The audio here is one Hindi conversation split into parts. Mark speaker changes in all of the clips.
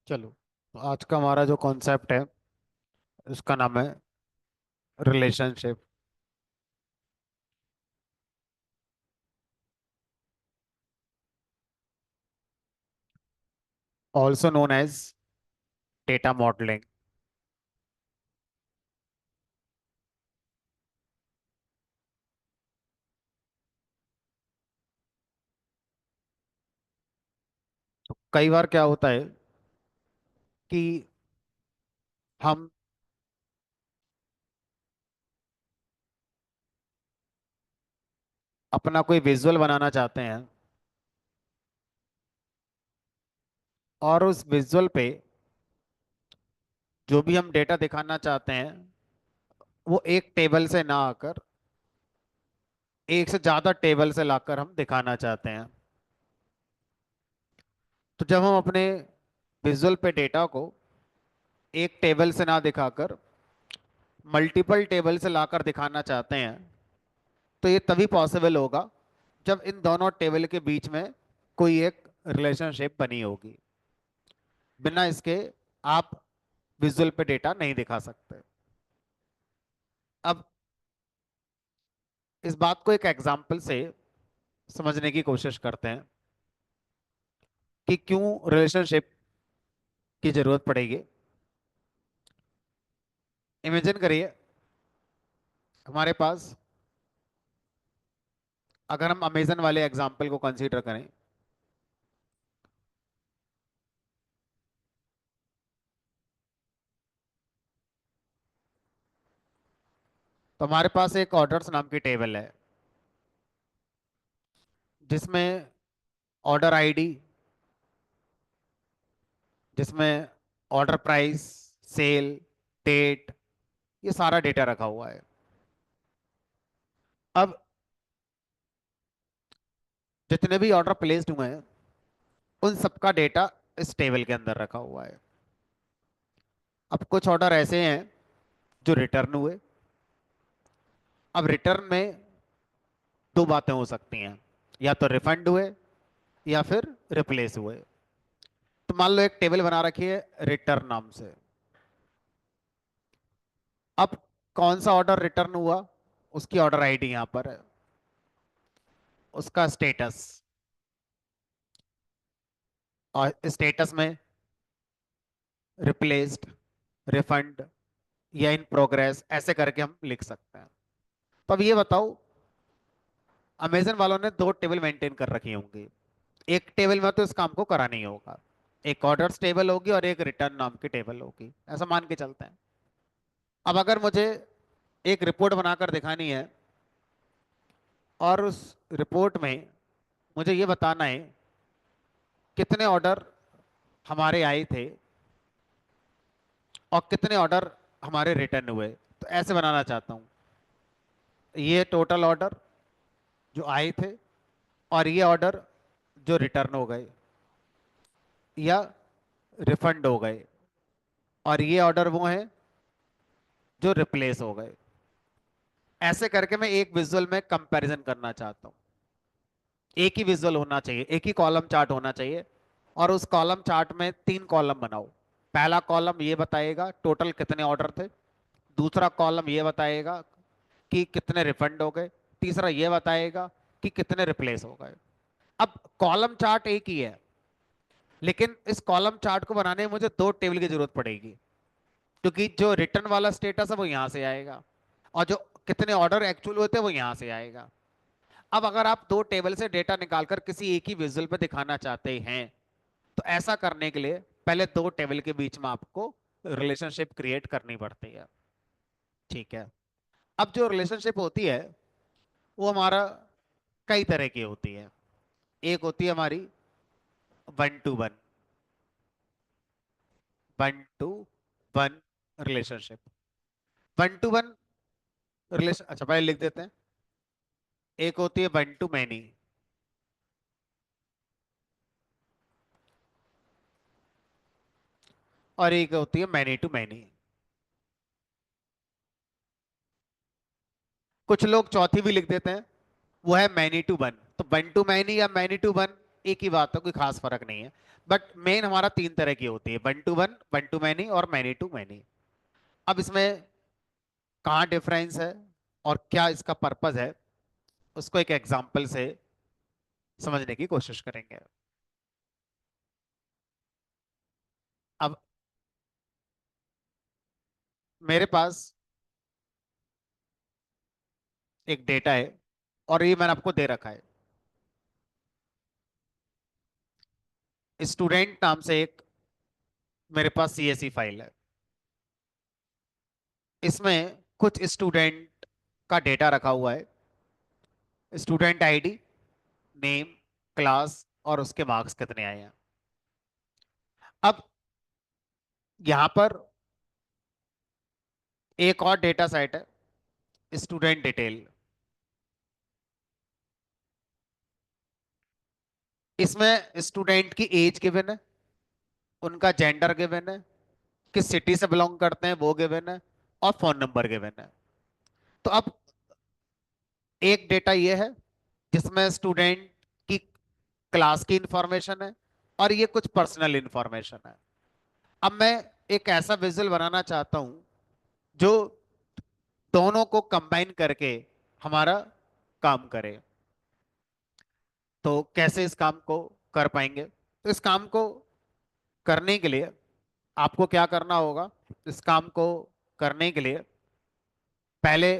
Speaker 1: चलो, तो आज का हमारा जो कॉन्सेप्ट है उसका नाम है relationship. Also known as data modelling. तो कई बार क्या होता है कि हम अपना कोई विजुअल बनाना चाहते हैं और उस विजुअल पे जो भी हम डेटा दिखाना चाहते हैं वो एक टेबल से ना आकर एक से ज्यादा टेबल से लाकर हम दिखाना चाहते हैं। तो जब हम अपने विजुअल पे डेटा को एक टेबल से ना दिखाकर मल्टीपल टेबल से लाकर दिखाना चाहते हैं तो ये तभी पॉसिबल होगा जब इन दोनों टेबल के बीच में कोई एक रिलेशनशिप बनी होगी। बिना इसके आप विजुअल पे डेटा नहीं दिखा सकते। अब इस बात को एक एग्जाम्पल से समझने की कोशिश करते हैं कि क्यों रिलेशनशिप की जरूरत पड़ेगी। इमेजिन करिए, हमारे पास, अगर हम अमेजन वाले एग्जाम्पल को कंसीडर करें, तो हमारे पास एक ऑर्डर्स नाम की टेबल है जिसमें ऑर्डर आईडी, जिसमें ऑर्डर प्राइस, सेल, डेट, ये सारा डेटा रखा हुआ है। अब जितने भी ऑर्डर प्लेस्ड हुए हैं उन सबका डेटा इस टेबल के अंदर रखा हुआ है। अब कुछ ऑर्डर ऐसे हैं जो रिटर्न हुए। अब रिटर्न में दो बातें हो सकती हैं, या तो रिफंड हुए या फिर रिप्लेस हुए। तो मान लो एक टेबल बना रखी है रिटर्न नाम से। अब कौन सा ऑर्डर रिटर्न हुआ उसकी ऑर्डर आईडी यहां पर है, उसका स्टेटस, और स्टेटस में रिप्लेस्ड, रिफंड या इन प्रोग्रेस ऐसे करके हम लिख सकते हैं। तो अब ये बताओ, अमेजन वालों ने दो टेबल मेंटेन कर रखी होंगी। एक टेबल में तो इस काम को करा नहीं होगा, एक ऑर्डर्स टेबल होगी और एक रिटर्न नाम की टेबल होगी, ऐसा मान के चलते हैं। अब अगर मुझे एक रिपोर्ट बनाकर दिखानी है और उस रिपोर्ट में मुझे ये बताना है कितने ऑर्डर हमारे आए थे और कितने ऑर्डर हमारे रिटर्न हुए, तो ऐसे बनाना चाहता हूँ। ये टोटल ऑर्डर जो आए थे और ये ऑर्डर जो रिटर्न हो गए या रिफंड हो गए, और ये ऑर्डर वो हैं जो रिप्लेस हो गए। ऐसे करके मैं एक विजुअल में कंपैरिजन करना चाहता हूँ। एक ही विजुअल होना चाहिए, एक ही कॉलम चार्ट होना चाहिए, और उस कॉलम चार्ट में तीन कॉलम बनाओ। पहला कॉलम ये बताएगा टोटल कितने ऑर्डर थे, दूसरा कॉलम ये बताएगा कि कितने रिफंड हो गए, तीसरा ये बताएगा कि कितने रिप्लेस हो गए। अब कॉलम चार्ट एक ही है, लेकिन इस कॉलम चार्ट को बनाने में मुझे दो टेबल की जरूरत पड़ेगी, क्योंकि जो रिटर्न वाला स्टेटस है वो यहां से आएगा और जो कितने ऑर्डर एक्चुअल हुए थे वो यहां से आएगा। अब अगर आप दो टेबल से डेटा निकालकर किसी एक ही विजुअल पे दिखाना चाहते हैं तो ऐसा करने के लिए पहले दो टेबल के बीच में आपको रिलेशनशिप क्रिएट करनी पड़ती है। ठीक है। अब जो रिलेशनशिप होती है वो हमारा कई तरह की होती है। एक होती है हमारी one two one, one two one relationship. One two one relation, अच्छा पहले लिख देते हैं। एक होती है वन टू मैनी, और एक होती है मैनी टू मैनी। कुछ लोग चौथी भी लिख देते हैं, वो है मैनी टू वन। तो वन टू मैनी या मैनी टू वन, एक ही बात है, कोई खास फर्क नहीं है। बट मेन हमारा तीन तरह की होती है, one two one, one two many और मैनी टू मैनी। अब इसमें कहाँ डिफरेंस है और क्या इसका पर्पस है, उसको एक एग्जांपल से समझने की कोशिश करेंगे। अब मेरे पास एक डेटा है और ये मैंने आपको दे रखा है। स्टूडेंट नाम से एक मेरे पास सीएसवी फाइल है। इसमें कुछ स्टूडेंट का डेटा रखा हुआ है, स्टूडेंट आईडी, नेम, क्लास और उसके मार्क्स कितने आए हैं। अब यहां पर एक और डेटा सेट है, स्टूडेंट डिटेल। इसमें स्टूडेंट की एज गिवन है, उनका जेंडर गिवन है, किस सिटी से बिलोंग करते हैं वो गिवन है, और फोन नंबर गिवन है। तो अब एक डेटा ये है जिसमें स्टूडेंट की क्लास की इंफॉर्मेशन है और ये कुछ पर्सनल इंफॉर्मेशन है। अब मैं एक ऐसा विजुअल बनाना चाहता हूं जो दोनों को कंबाइन करके हमारा काम करे। तो कैसे इस काम को कर पाएंगे? तो इस काम को करने के लिए आपको क्या करना होगा? इस काम को करने के लिए पहले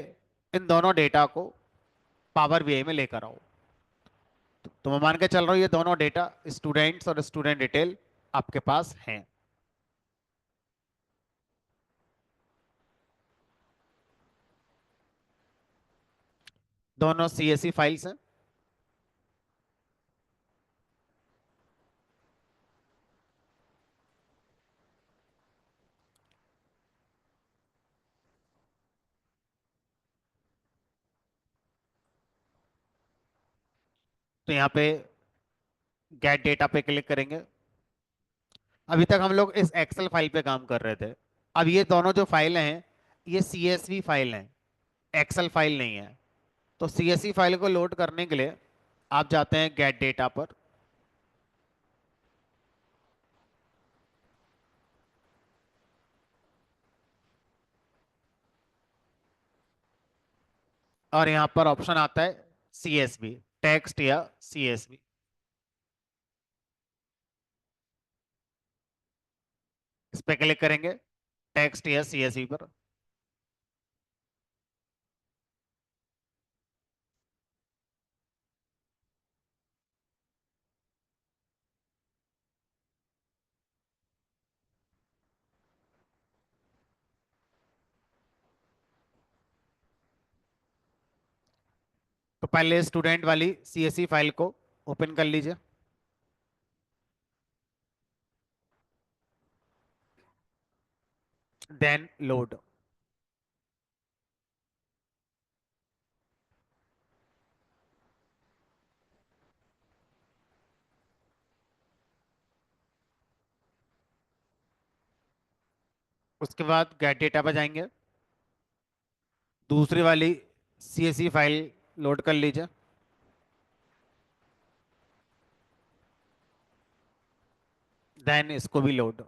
Speaker 1: इन दोनों डेटा को पावर बीआई में लेकर आओ। तो मैं मान के चल रहा हूं ये दोनों डेटा, स्टूडेंट्स और स्टूडेंट डिटेल, आपके पास हैं। दोनों सीएसवी फाइल्स हैं। तो यहाँ पे गेट डेटा पे क्लिक करेंगे। अभी तक हम लोग इस एक्सेल फाइल पे काम कर रहे थे। अब ये दोनों जो फाइलें हैं, ये सीएसवी फाइल हैं, एक्सेल फाइल नहीं है। तो सीएसवी फाइल को लोड करने के लिए आप जाते हैं गेट डेटा पर, और यहाँ पर ऑप्शन आता है सीएसवी, टेक्स्ट या सीएसवी। इस पे क्लिक करेंगे, टेक्स्ट या सीएसवी पर। तो पहले स्टूडेंट वाली सीएसवी फाइल को ओपन कर लीजिए। Then load. उसके बाद गेट डेटा पर जाएंगे, दूसरी वाली सीएसवी फाइल लोड कर लीजिए। देन इसको भी लोड।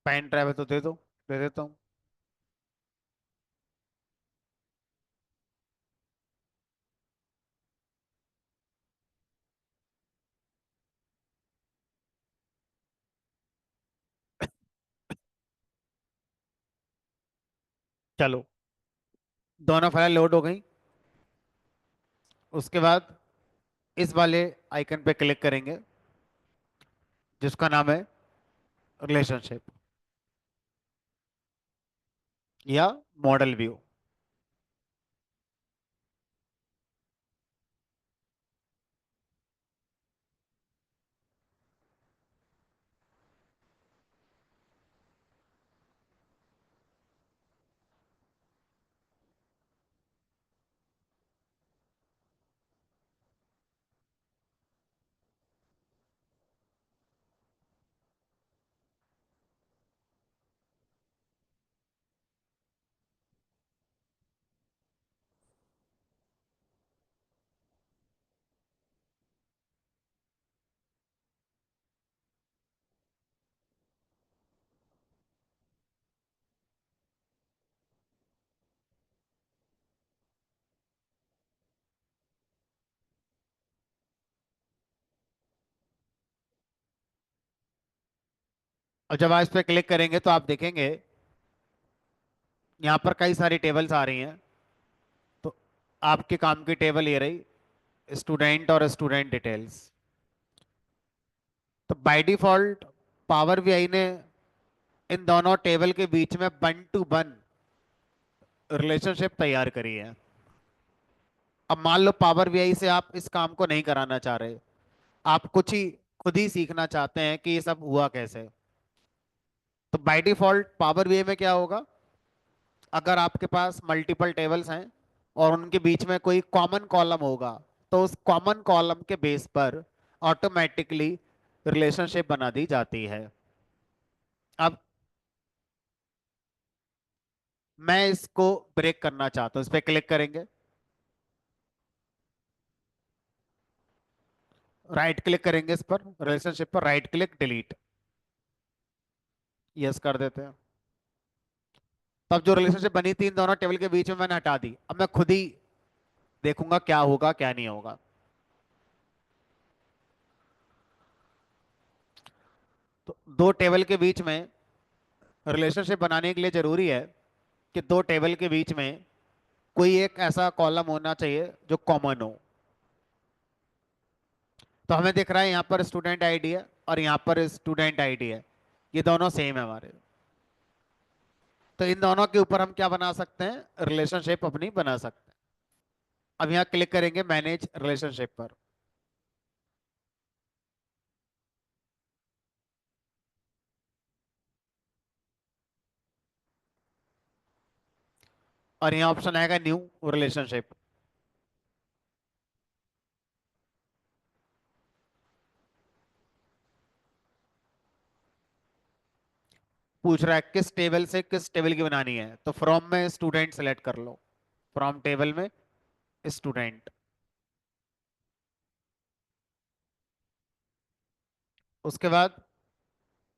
Speaker 1: पेन ड्राइव है तो दे दो, दे देता हूँ। चलो, दोनों फाइल लोड हो गई। उसके बाद इस वाले आइकन पे क्लिक करेंगे जिसका नाम है रिलेशनशिप या मॉडल व्यू। और जब आप इस पे क्लिक करेंगे तो आप देखेंगे यहाँ पर कई सारी टेबल्स आ रही हैं। तो आपके काम की टेबल ये रही, स्टूडेंट और स्टूडेंट डिटेल्स। तो बाय डिफॉल्ट पावर बीआई ने इन दोनों टेबल के बीच में वन टू वन रिलेशनशिप तैयार करी है। अब मान लो पावर बीआई से आप इस काम को नहीं कराना चाह रहे, आप कुछ ही खुद ही सीखना चाहते हैं कि ये सब हुआ कैसे। तो बाय डिफॉल्ट पावर बीआई में क्या होगा, अगर आपके पास मल्टीपल टेबल्स हैं और उनके बीच में कोई कॉमन कॉलम होगा, तो उस कॉमन कॉलम के बेस पर ऑटोमेटिकली रिलेशनशिप बना दी जाती है। अब मैं इसको ब्रेक करना चाहता हूं, इस पर क्लिक करेंगे, राइट क्लिक करेंगे इस पर, रिलेशनशिप पर राइट क्लिक, डिलीट, यस कर देते हैं। तब जो रिलेशनशिप बनी थी इन दोनों टेबल के बीच में मैंने हटा दी। अब मैं खुद ही देखूंगा क्या होगा क्या नहीं होगा। तो दो टेबल के बीच में रिलेशनशिप बनाने के लिए जरूरी है कि दो टेबल के बीच में कोई एक ऐसा कॉलम होना चाहिए जो कॉमन हो। तो हमें दिख रहा है यहाँ पर स्टूडेंट आईडी है और यहाँ पर स्टूडेंट आईडी है, ये दोनों सेम है हमारे। तो इन दोनों के ऊपर हम क्या बना सकते हैं, रिलेशनशिप अपनी बना सकते हैं। अब यहाँ क्लिक करेंगे मैनेज रिलेशनशिप पर। और यहाँ ऑप्शन आएगा न्यू रिलेशनशिप। पूछ रहा है किस टेबल से किस टेबल की बनानी है, तो फ्रॉम में स्टूडेंट सेलेक्ट कर लो, फ्रॉम टेबल में स्टूडेंट। उसके बाद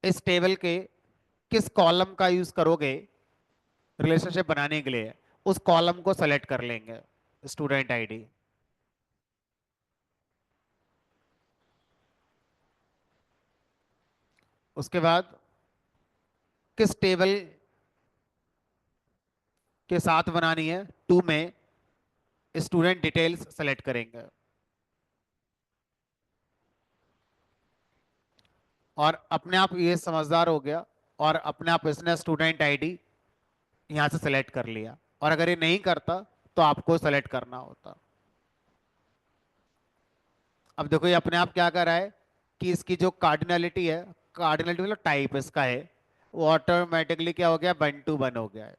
Speaker 1: इस टेबल के किस कॉलम का यूज करोगे रिलेशनशिप बनाने के लिए, उस कॉलम को सेलेक्ट कर लेंगे, स्टूडेंट आईडी। उसके बाद किस टेबल के साथ बनानी है, टू में स्टूडेंट डिटेल्स सेलेक्ट करेंगे। और अपने आप ये समझदार हो गया और अपने आप इसने स्टूडेंट आईडी यहाँ से सेलेक्ट कर लिया। और अगर ये नहीं करता तो आपको सेलेक्ट करना होता। अब देखो ये अपने आप क्या कर रहा है कि इसकी जो कार्डिनलिटी है, कार्डिनलिटी मतलब टाइप इसका है, वो ऑटोमेटिकली क्या हो गया, वन टू वन हो गया है।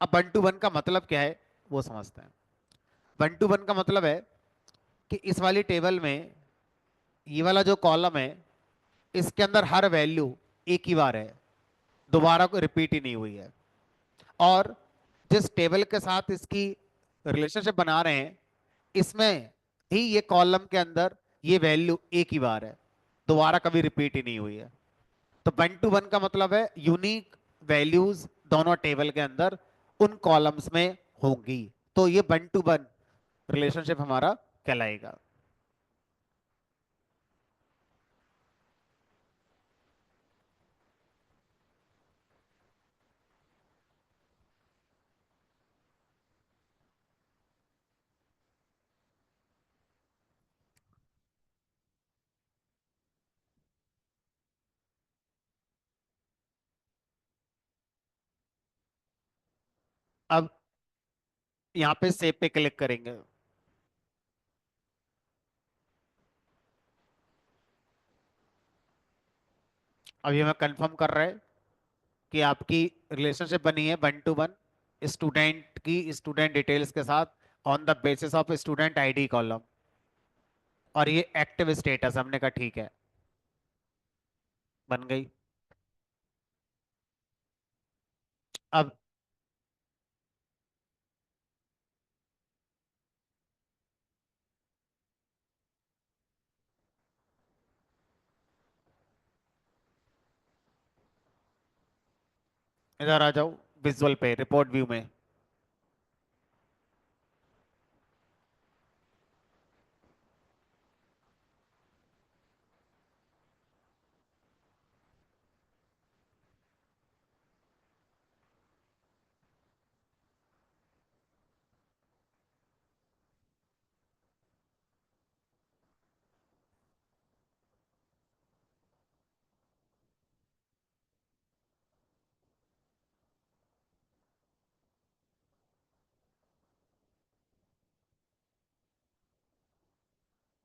Speaker 1: अब वन टू वन का मतलब क्या है वो समझते हैं। वन टू वन का मतलब है कि इस वाली टेबल में ये वाला जो कॉलम है, इसके अंदर हर वैल्यू एक ही बार है, दोबारा को रिपीट ही नहीं हुई है। और जिस टेबल के साथ इसकी रिलेशनशिप बना रहे हैं, इसमें ही ये कॉलम के अंदर ये वैल्यू एक ही बार है, दोबारा कभी रिपीट ही नहीं हुई है। तो वन टू वन का मतलब है यूनिक वैल्यूज दोनों टेबल के अंदर उन कॉलम्स में होंगी। तो ये वन टू वन रिलेशनशिप हमारा कहलाएगा। अब यहाँ पे सेव पे क्लिक करेंगे। अब ये मैं कंफर्म कर रहा है कि आपकी रिलेशनशिप बनी है 1 to 1 स्टूडेंट की स्टूडेंट डिटेल्स के साथ on the basis of student ID column. और ये एक्टिव स्टेटस हमने कहा ठीक है, बन गई। अब इधर आ जाओ, विजुअल पे रिपोर्ट व्यू में।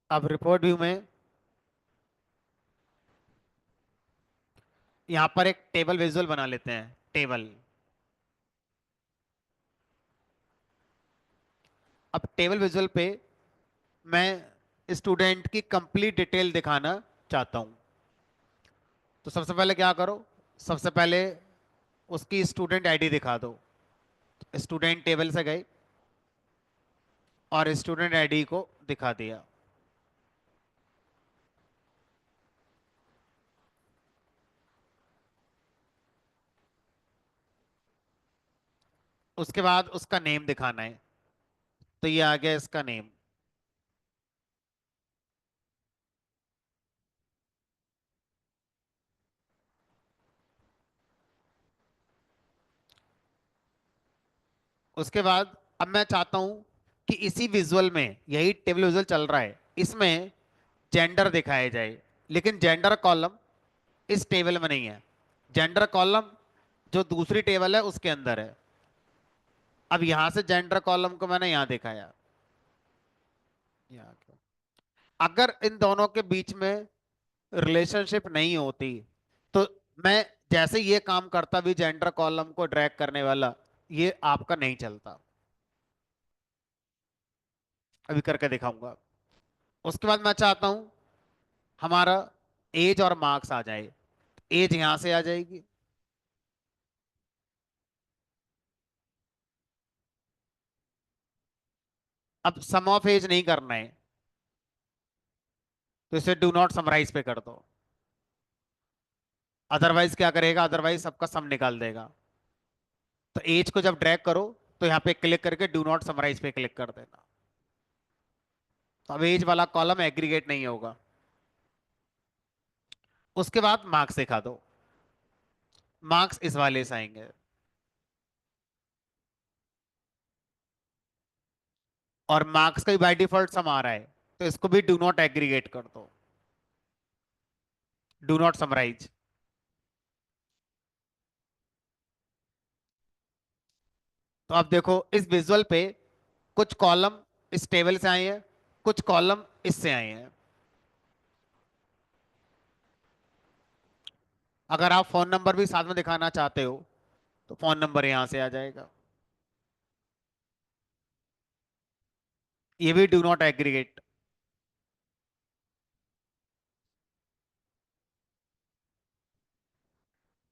Speaker 1: अब रिपोर्ट व्यू में यहाँ पर एक टेबल विजुअल बना लेते हैं, टेबल। अब टेबल विजुअल पे मैं स्टूडेंट की कंप्लीट डिटेल दिखाना चाहता हूँ। तो सबसे पहले क्या करो, सबसे पहले उसकी स्टूडेंट आईडी दिखा दो। स्टूडेंट टेबल से गए और स्टूडेंट आईडी को दिखा दिया। उसके बाद उसका नेम दिखाना है, तो ये आ गया इसका नेम। उसके बाद अब मैं चाहता हूं कि इसी विजुअल में, यही टेबल विजुअल चल रहा है, इसमें जेंडर दिखाया जाए। लेकिन जेंडर कॉलम इस टेबल में नहीं है, जेंडर कॉलम जो दूसरी टेबल है उसके अंदर है। अब यहां से जेंडर कॉलम को मैंने यहां दिखाया। यहाँ क्यों? अगर इन दोनों के बीच में रिलेशनशिप नहीं होती तो मैं जैसे ये काम करता भी जेंडर कॉलम को ड्रैग करने वाला, ये आपका नहीं चलता। अभी करके दिखाऊंगा। उसके बाद मैं चाहता हूं हमारा एज और मार्क्स आ जाए। एज यहां से आ जाएगी। अब सम ऑफ एज नहीं करना है, तो इसे डू नॉट समराइज पे कर दो। अदरवाइज क्या करेगा, अदरवाइज सबका सम निकाल देगा। तो एज को जब ड्रैग करो तो यहाँ पे क्लिक करके डू नॉट समराइज पे क्लिक कर देना। तो अब एज वाला कॉलम एग्रीगेट नहीं होगा। उसके बाद मार्क्स दिखा दो। मार्क्स इस वाले से आएंगे। और मार्क्स का भी बाय डिफॉल्ट सम आ रहा है, तो इसको भी डू नॉट एग्रीगेट कर दो, डू नॉट समराइज। तो अब देखो इस विजुअल पे कुछ कॉलम इस टेबल से आए हैं, कुछ कॉलम इससे आए हैं। अगर आप फोन नंबर भी साथ में दिखाना चाहते हो तो फोन नंबर यहां से आ जाएगा। ये भी डू नॉट एग्रीगेट।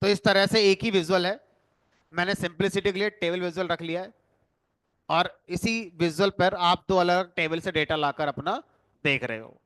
Speaker 1: तो इस तरह से एक ही विजुअल है, मैंने सिंपलिसिटी के लिए टेबल विजुअल रख लिया है। और इसी विजुअल पर आप दो अलग अलग टेबल से डेटा लाकर अपना देख रहे हो।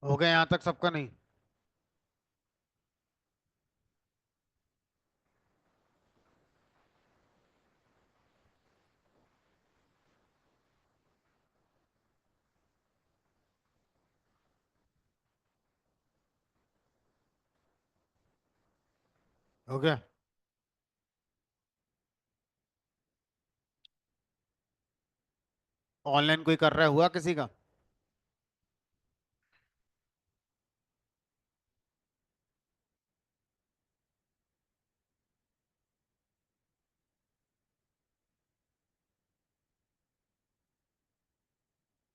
Speaker 1: हो गया यहाँ तक सबका? नहीं? हो गया। ऑनलाइन कोई कर रहा है, हुआ किसी का?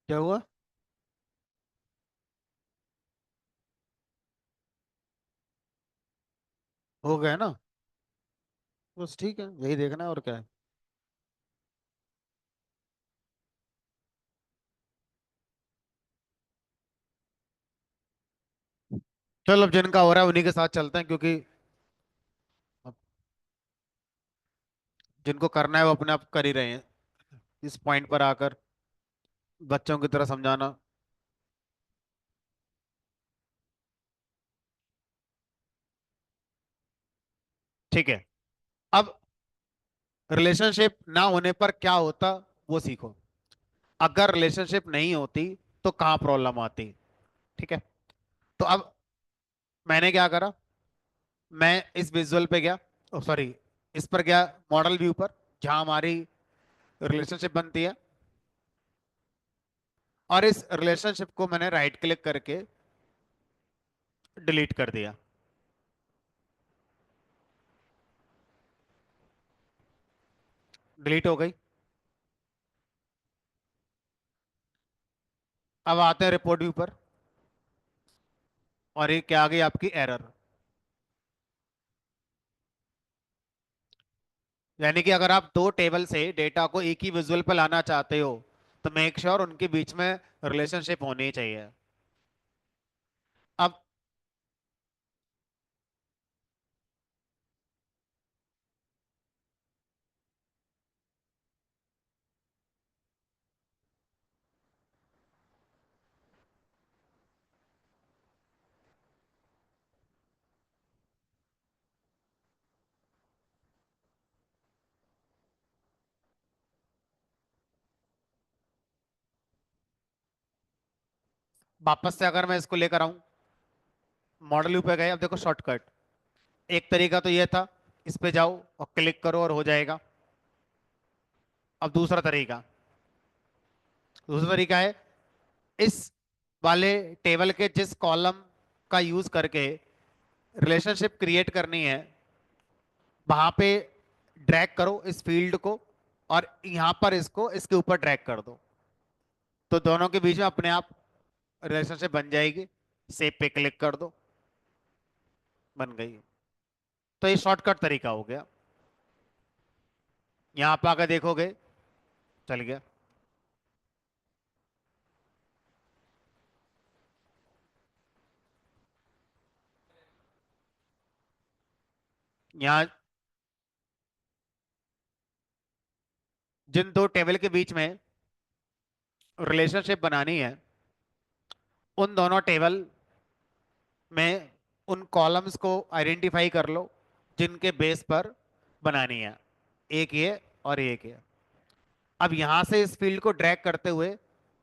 Speaker 1: क्या हुआ? हो गया ना? बस ठीक है, यही देखना है और क्या है। चलो, अब जिनका हो रहा है उन्हीं के साथ चलते हैं, क्योंकि अब जिनको करना है वो अपने आप कर ही रहे हैं। इस पॉइंट पर आकर बच्चों की तरह समझाना। ठीक है। अब रिलेशनशिप ना होने पर क्या होता, वो सीखो। अगर रिलेशनशिप नहीं होती तो कहाँ प्रॉब्लम आती। ठीक है। तो अब मैंने क्या करा, मैं इस विजुअल पे गया, सॉरी, इस पर गया, मॉडल व्यू पर, जहां हमारी रिलेशनशिप बनती है। और इस रिलेशनशिप को मैंने राइट क्लिक करके डिलीट कर दिया। डिलीट हो गई। अब आते हैं रिपोर्ट व्यू पर, और ये क्या आ गई आपकी एरर। यानी कि अगर आप दो टेबल से डेटा को एक ही विजुअल पे लाना चाहते हो, तो मेक श्योर उनके बीच में रिलेशनशिप होनी चाहिए। अब वापस से अगर मैं इसको लेकर आऊं, मॉडल व्यू पे गए, अब देखो शॉर्टकट। एक तरीका तो ये था, इस पे जाओ और क्लिक करो और हो जाएगा। अब दूसरा तरीका है, इस वाले टेबल के जिस कॉलम का यूज करके रिलेशनशिप क्रिएट करनी है, वहां पे ड्रैग करो इस फील्ड को, और यहां पर इसको इसके ऊपर ड्रैग कर दो, तो दोनों के बीच में अपने आप रिलेशनशिप बन जाएगी। सेव पे क्लिक कर दो, बन गई। तो ये शॉर्टकट तरीका हो गया। यहां पर आकर देखोगे, चल गया। यहाँ जिन दो टेबल के बीच में रिलेशनशिप बनानी है, उन दोनों टेबल में उन कॉलम्स को आइडेंटिफाई कर लो जिनके बेस पर बनानी है। एक ये और एक ये। अब यहां से इस फील्ड को ड्रैग करते हुए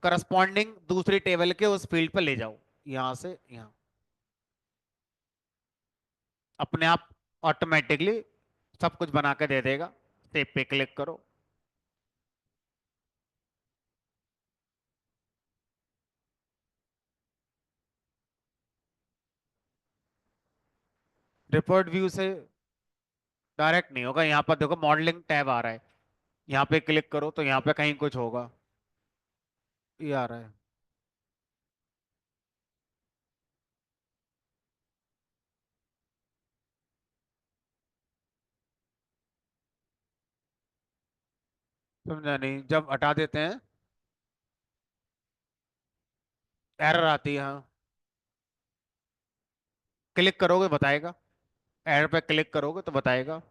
Speaker 1: करस्पॉन्डिंग दूसरी टेबल के उस फील्ड पर ले जाओ, यहां से यहां। अपने आप ऑटोमेटिकली सब कुछ बना के दे देगा। सेव पे क्लिक करो। रिपोर्ट व्यू से डायरेक्ट नहीं होगा, यहाँ पर देखो मॉडलिंग टैब आ रहा है, यहाँ पे क्लिक करो तो यहाँ पे कहीं कुछ होगा। ये आ रहा है। समझा नहीं? जब हटा देते हैं एरर आती है, हाँ। क्लिक करोगे बताएगा, एरर पे क्लिक करोगे तो बताएगा।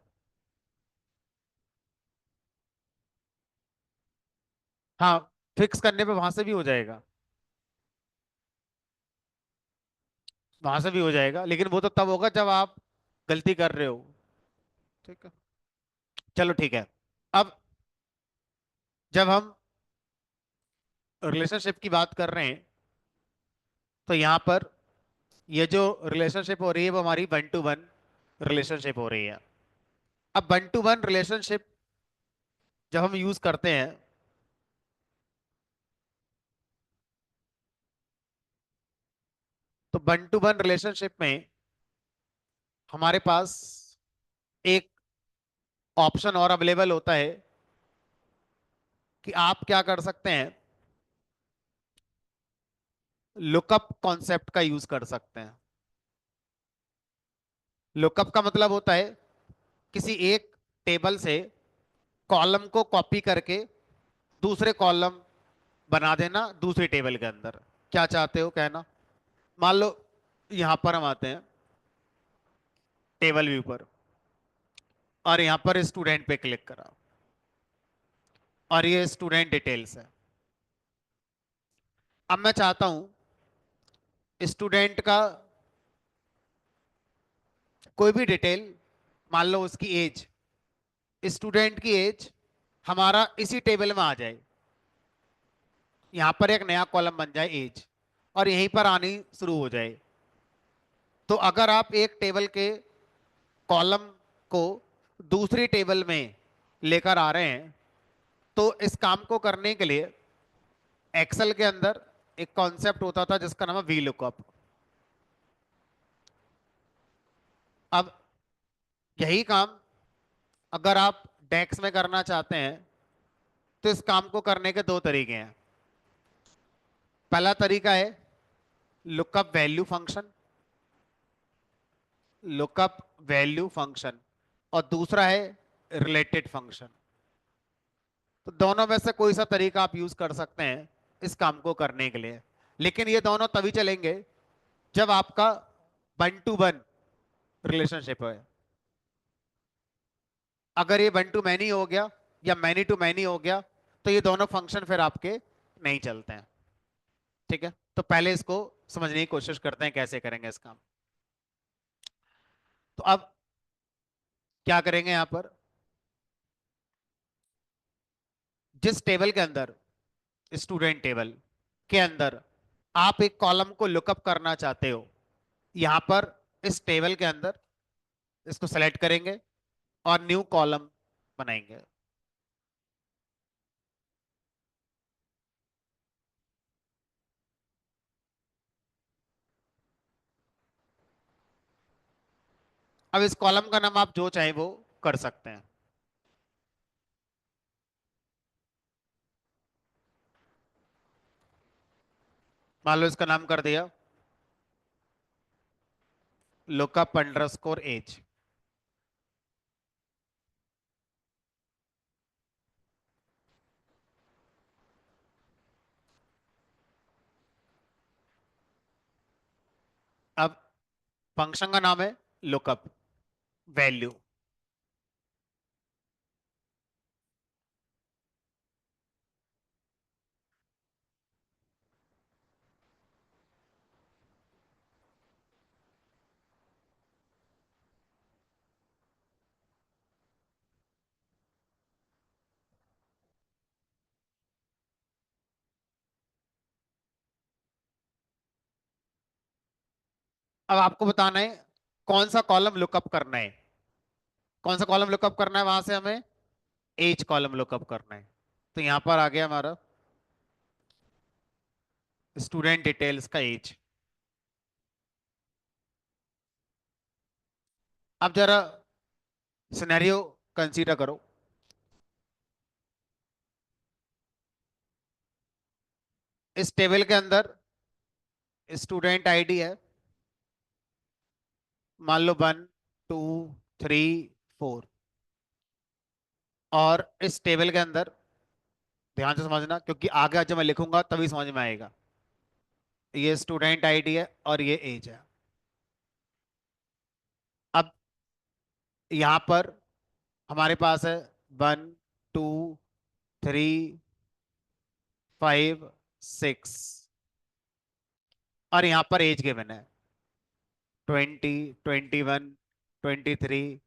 Speaker 1: हाँ, फिक्स करने पे वहां से भी हो जाएगा। वहां से भी हो जाएगा, लेकिन वो तो तब होगा जब आप गलती कर रहे हो। ठीक है, चलो ठीक है। अब जब हम रिलेशनशिप की बात कर रहे हैं, तो यहाँ पर ये जो रिलेशनशिप हो रही है वो हमारी वन टू वन रिलेशनशिप हो रही है। अब वन टू वन रिलेशनशिप जब हम यूज करते हैं, तो वन टू वन रिलेशनशिप में हमारे पास एक ऑप्शन और अवेलेबल होता है कि आप क्या कर सकते हैं, लुकअप कॉन्सेप्ट का यूज कर सकते हैं। लुकअप का मतलब होता है किसी एक टेबल से कॉलम को कॉपी करके दूसरे कॉलम बना देना दूसरी टेबल के अंदर। क्या चाहते हो कहना? मान लो यहां पर हम आते हैं टेबल व्यू पर, और यहां पर स्टूडेंट पे क्लिक करा, और ये स्टूडेंट डिटेल्स है। अब मैं चाहता हूं स्टूडेंट का कोई भी डिटेल, मान लो उसकी एज, स्टूडेंट की एज हमारा इसी टेबल में आ जाए। यहां पर एक नया कॉलम बन जाए एज, और यहीं पर आनी शुरू हो जाए। तो अगर आप एक टेबल के कॉलम को दूसरी टेबल में लेकर आ रहे हैं, तो इस काम को करने के लिए एक्सेल के अंदर एक कॉन्सेप्ट होता था जिसका नाम है वी लुकअप। अब यही काम अगर आप डेक्स में करना चाहते हैं, तो इस काम को करने के दो तरीके हैं। पहला तरीका है lookup value function, lookup value function, और दूसरा है रिलेटेड फंक्शन। तो दोनों में से कोई सा तरीका आप यूज कर सकते हैं इस काम को करने के लिए, लेकिन ये दोनों तभी चलेंगे जब आपका वन टू वन रिलेशनशिप है। अगर ये वन टू मैनी हो गया या मैनी टू मैनी हो गया, तो ये दोनों फंक्शन फिर आपके नहीं चलते हैं। ठीक है, तो पहले इसको समझने की कोशिश करते हैं कैसे करेंगे इस काम। तो अब क्या करेंगे यहां पर, जिस टेबल के अंदर, स्टूडेंट टेबल के अंदर आप एक कॉलम को लुकअप करना चाहते हो, यहां पर इस टेबल के अंदर इसको सेलेक्ट करेंगे और न्यू कॉलम बनाएंगे। अब इस कॉलम का नाम आप जो चाहे वो कर सकते हैं। मान लो इसका नाम कर दिया लुकअप अंडरस्कोर एज। अब फंक्शन का नाम है लुकअप वैल्यू। अब आपको बताना है कौन सा कॉलम लुकअप करना है। कौन सा कॉलम लुकअप करना है, वहां से हमें एज कॉलम लुकअप करना है। तो यहां पर आ गया हमारा स्टूडेंट डिटेल्स का एज। अब जरा सिनेरियो कंसीडर करो। इस टेबल के अंदर स्टूडेंट आईडी है, मान लो 1 2 3 4। और इस टेबल के अंदर ध्यान से समझना, क्योंकि आगे जब मैं लिखूंगा तभी समझ में आएगा। ये स्टूडेंट आईडी है और ये एज है। अब यहां पर हमारे पास है 1 2 3 5 6, और यहां पर एज गिवन है। 20, 21, 23,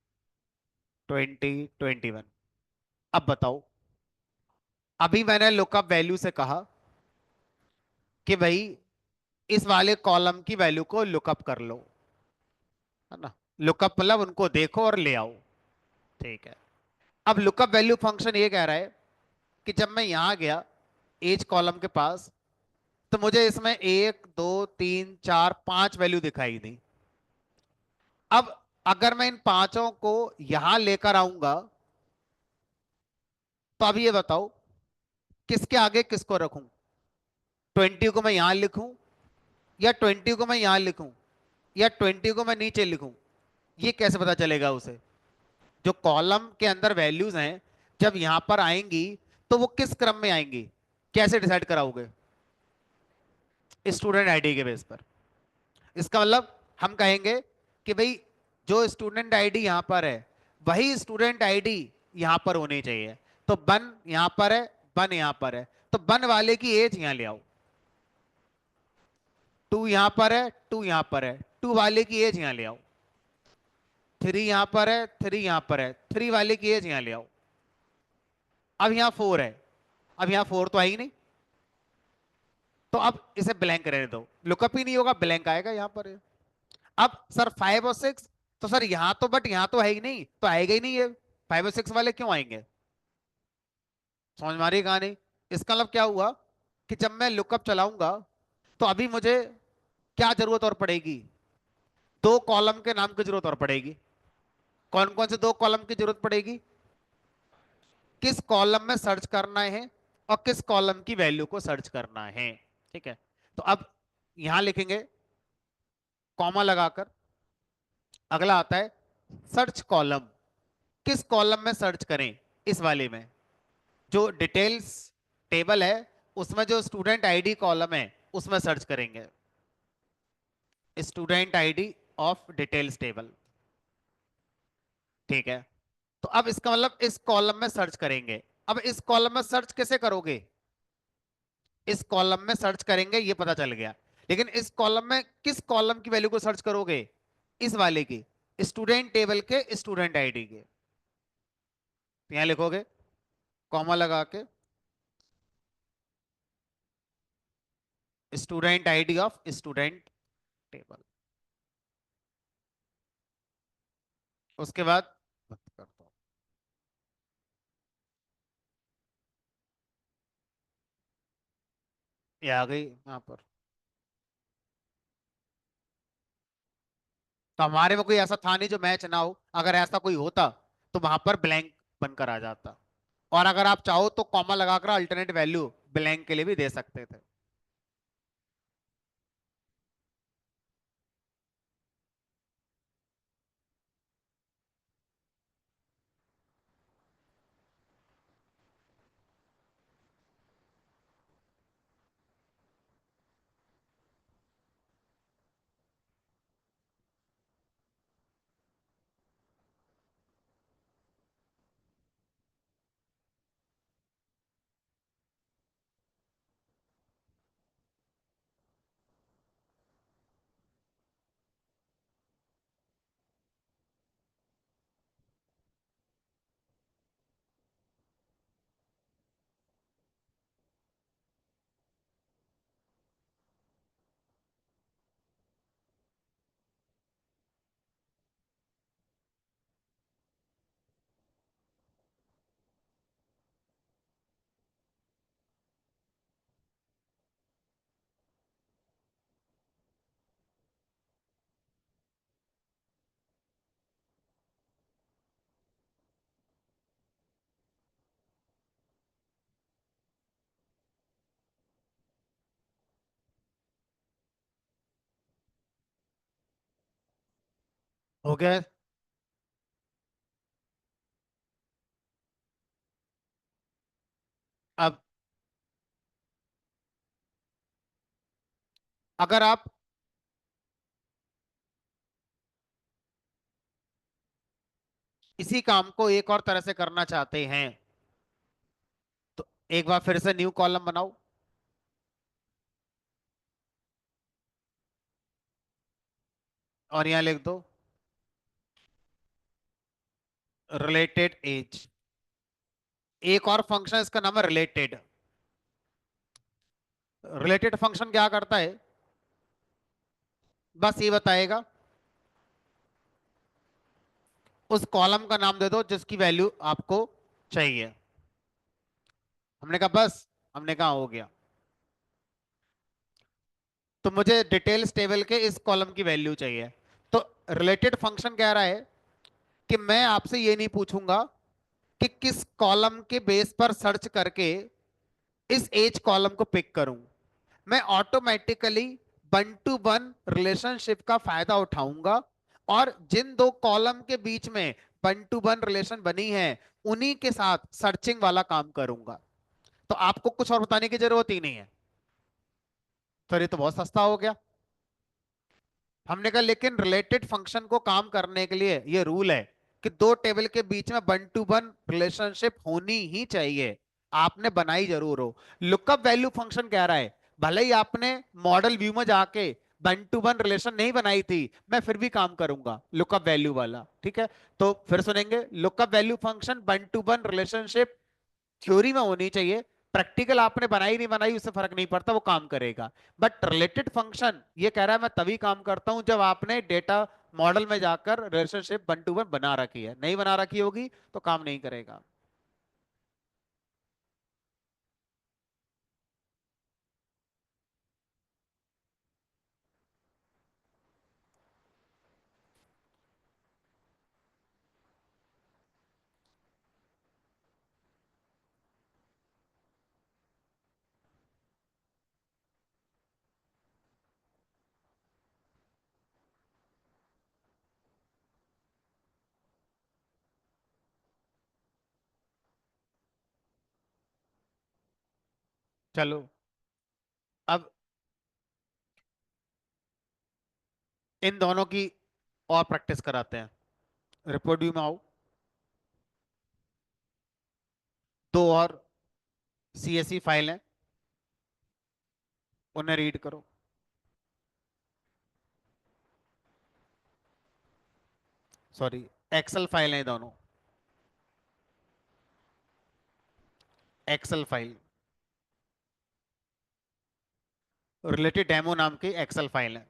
Speaker 1: 21। अब बताओ, अभी मैंने लुकअप वैल्यू से कहा कि भाई इस वाले कॉलम की वैल्यू को लुकअप कर लो, है ना। लुकअप मतलब उनको देखो और ले आओ। ठीक है। अब लुकअप वैल्यू फंक्शन ये कह रहा है कि जब मैं यहां गया एज कॉलम के पास, तो मुझे इसमें एक दो तीन चार पांच वैल्यू दिखाई दी। अब अगर मैं इन पांचों को यहां लेकर आऊंगा, तो अब ये बताओ किसके आगे किसको रखूं। 20 को मैं यहां लिखूं, या 20 को मैं यहां लिखूं, या 20 को मैं नीचे लिखूं। ये कैसे पता चलेगा उसे? जो कॉलम के अंदर वैल्यूज हैं, जब यहां पर आएंगी तो वो किस क्रम में आएंगी, कैसे डिसाइड कराओगे? स्टूडेंट आईडी के बेस पर। इसका मतलब हम कहेंगे कि भाई जो स्टूडेंट आईडी यहां पर है, वही स्टूडेंट आईडी यहां पर होनी चाहिए। तो बन यहां पर है, बन यहां पर है, तो बन वाले की एज यहां ले आओ। टू यहां पर है, टू यहां पर है, टू वाले की एज यहां ले आओ। थ्री यहां पर है, थ्री यहां पर है, थ्री वाले की एज यहां ले आओ। अब यहां फोर है, अब यहां फोर तो आई नहीं, तो अब इसे ब्लैंक रहने दो, लुकअप ही नहीं होगा, ब्लैंक आएगा यहां पर। अब सर फाइव और सिक्स, तो सर यहां तो, बट यहां तो है ही नहीं, तो आएगा ही नहीं ये। फाइव और सिक्स वाले क्यों आएंगे? समझ में आ रही है कहानी? इसका मतलब क्या हुआ कि जब मैं लुकअप चलाऊंगा, तो अभी मुझे क्या जरूरत और पड़ेगी? दो कॉलम के नाम की जरूरत और पड़ेगी। कौन कौन से दो कॉलम की जरूरत पड़ेगी? किस कॉलम में सर्च करना है और किस कॉलम की वैल्यू को सर्च करना है। ठीक है। तो अब यहां लिखेंगे कॉमा लगाकर। अगला आता है सर्च कॉलम। किस कॉलम में सर्च करें? इस वाले में, जो डिटेल्स टेबल है, उसमें जो स्टूडेंट आईडी कॉलम है उसमें सर्च करेंगे। Student ID of details table. ठीक है। तो अब इसका मतलब इस कॉलम में सर्च करेंगे। अब इस कॉलम में सर्च कैसे करोगे? इस कॉलम में सर्च करेंगे, ये पता चल गया। लेकिन इस कॉलम में किस कॉलम की वैल्यू को सर्च करोगे? इस वाले की, स्टूडेंट टेबल के स्टूडेंट आईडी के। तो यहां लिखोगे कॉमा लगा के student ID of student table. उसके बाद बंद कर दो। ये आ गई यहाँ पर। तो हमारे में कोई ऐसा था नहीं जो मैच ना हो। अगर ऐसा कोई होता तो वहां पर ब्लैंक बनकर आ जाता। और अगर आप चाहो तो कॉमा लगाकर अल्टरनेट वैल्यू ब्लैंक के लिए भी दे सकते थे। हो गया। अब अगर आप इसी काम को एक और तरह से करना चाहते हैं, तो एक बार फिर से न्यू कॉलम बनाओ। और यहां लिख दो रिलेटेड एज। एक और फंक्शन इसका नाम है रिलेटेड। रिलेटेड फंक्शन क्या करता है, बस ये बताएगा, उस कॉलम का नाम दे दो जिसकी वैल्यू आपको चाहिए। हमने कहा बस, हमने कहा हो गया। तो मुझे डिटेल्स टेबल के इस कॉलम की वैल्यू चाहिए। तो रिलेटेड फंक्शन कह रहा है कि मैं आपसे ये नहीं पूछूंगा कि किस कॉलम के बेस पर सर्च करके इस एज कॉलम को पिक करूं। मैं automatically one two one relationship का फायदा उठाऊंगा और जिन दो कॉलम के बीच में वन टू वन रिलेशन बनी है उन्हीं के साथ सर्चिंग वाला काम करूंगा। तो आपको कुछ और बताने की जरूरत ही नहीं है। फिर ये तो बहुत सस्ता हो गया। हमने कहा लेकिन रिलेटेड फंक्शन को काम करने के लिए ये रूल है कि दो टेबल के बीच में वन टू वन रिलेशनशिप होनी ही चाहिए, आपने बनाई जरूर हो। लुकअप वैल्यू फंक्शन कह रहा है भले ही आपने मॉडल व्यू में जाके वन टू वन रिलेशन नहीं बनाई थी, मैं फिर भी काम करूंगा लुकअप वैल्यू वाला। ठीक है, तो फिर सुनेंगे। Lookup value function one two one relationship theory में होनी चाहिए, प्रैक्टिकल आपने बनाई नहीं बनाई उससे फर्क नहीं पड़ता, वो काम करेगा। बट रिलेटेड फंक्शन ये कह रहा है मैं तभी काम करता हूं जब आपने डेटा मॉडल में जाकर रिलेशनशिप वन टू वन बना रखी है, नहीं बना रखी होगी तो काम नहीं करेगा। चलो अब इन दोनों की और प्रैक्टिस कराते हैं। रिपोर्ट व्यू में आओ, दो और सीएसवी फाइल हैं, उन्हें रीड करो। सॉरी, एक्सेल फाइल है दोनों, एक्सेल फाइल, रिलेटेड डेमो नाम की एक्सेल फाइल है।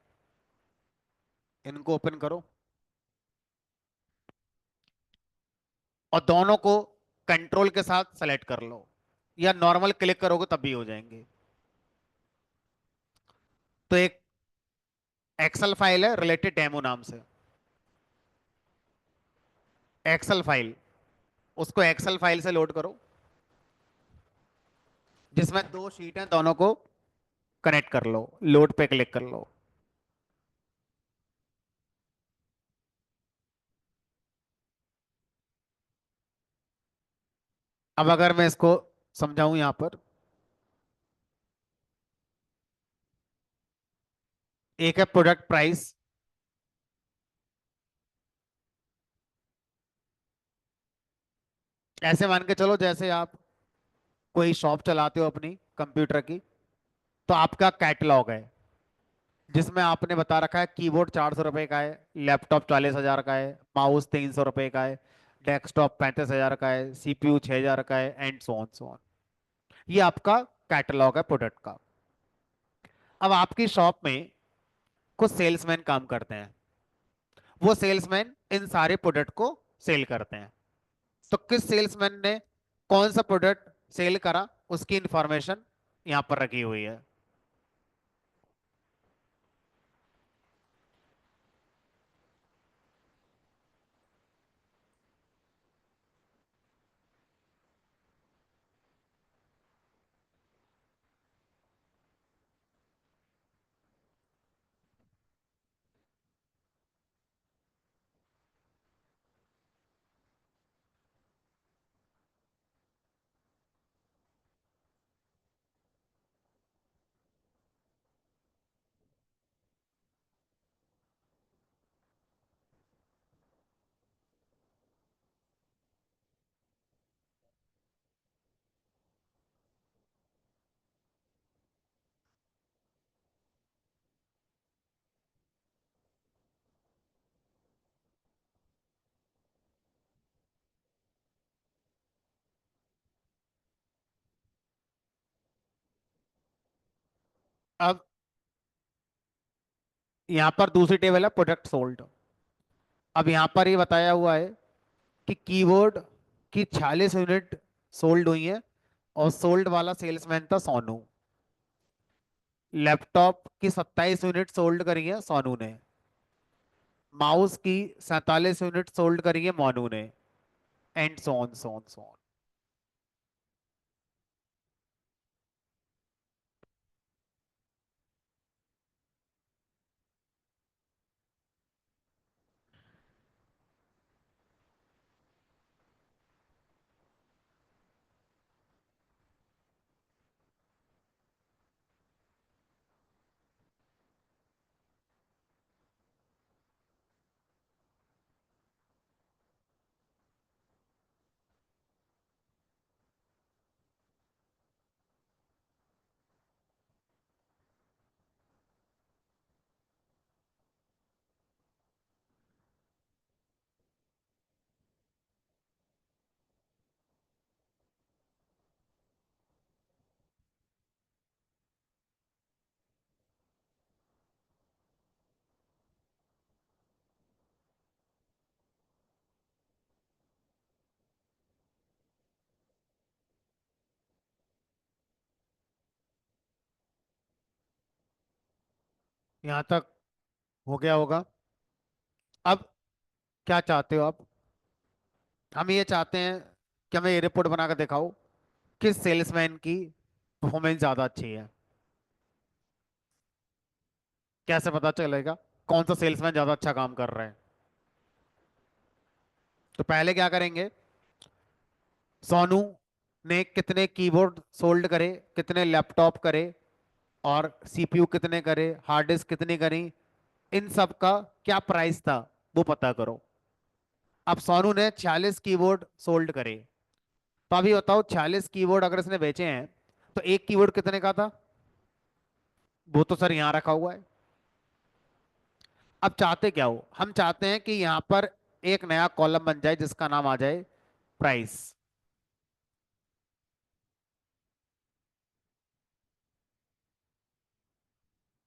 Speaker 1: इनको ओपन करो और दोनों को कंट्रोल के साथ सेलेक्ट कर लो, या नॉर्मल क्लिक करोगे तब भी हो जाएंगे। तो एक एक्सेल फाइल है रिलेटेड डेमो नाम से, एक्सेल फाइल, उसको एक्सेल फाइल से लोड करो जिसमें दो शीट हैं, दोनों को कनेक्ट कर लो, लोड पे क्लिक कर लो। अब अगर मैं इसको समझाऊं यहां पर, एक है प्रोडक्ट प्राइस, ऐसे मान के चलो जैसे आप कोई शॉप चलाते हो अपनी कंप्यूटर की, तो आपका कैटलॉग है जिसमें आपने बता रखा है कीबोर्ड 400 रुपए का है, लैपटॉप 40,000 का है, माउस 300 रुपए का है, डेस्कटॉप 35,000 का है, सीपीयू 6,000 का है, एंड सो ऑन। ये आपका कैटलॉग है प्रोडक्ट का। अब आपकी शॉप में कुछ सेल्समैन काम करते हैं, वो सेल्समैन इन सारे प्रोडक्ट को सेल करते हैं। तो किस सेल्समैन ने कौन सा प्रोडक्ट सेल करा उसकी इंफॉर्मेशन यहां पर रखी हुई है। अब यहां पर दूसरी टेबल है प्रोडक्ट सोल्ड। अब यहां पर ये बताया हुआ है कि कीबोर्ड की 46 यूनिट सोल्ड हुई है और सोल्ड वाला सेल्समैन था सोनू। लैपटॉप की 27 यूनिट सोल्ड करी है सोनू ने। माउस की 47 यूनिट सोल्ड करी है मोनू ने। एंड सोन सोन सोन। यहां तक हो गया होगा। अब क्या चाहते हो आप? हम ये चाहते हैं कि हमें ये रिपोर्ट बना कर दिखाओ किस सेल्समैन की परफॉर्मेंस ज्यादा अच्छी है। कैसे पता चलेगा कौन सा सेल्समैन ज्यादा अच्छा काम कर रहा है? तो पहले क्या करेंगे, सोनू ने कितने कीबोर्ड सोल्ड करे, कितने लैपटॉप करे, और सीपीयू कितने करे, हार्ड डिस्क कितनी करी, इन सब का क्या प्राइस था वो पता करो। अब सोनू ने 46 कीबोर्ड सोल्ड करे। तो अभी बताओ 46 कीबोर्ड अगर इसने बेचे हैं तो एक कीबोर्ड कितने का था? वो तो सर यहां रखा हुआ है। अब चाहते क्या हो? हम चाहते हैं कि यहां पर एक नया कॉलम बन जाए जिसका नाम आ जाए प्राइस।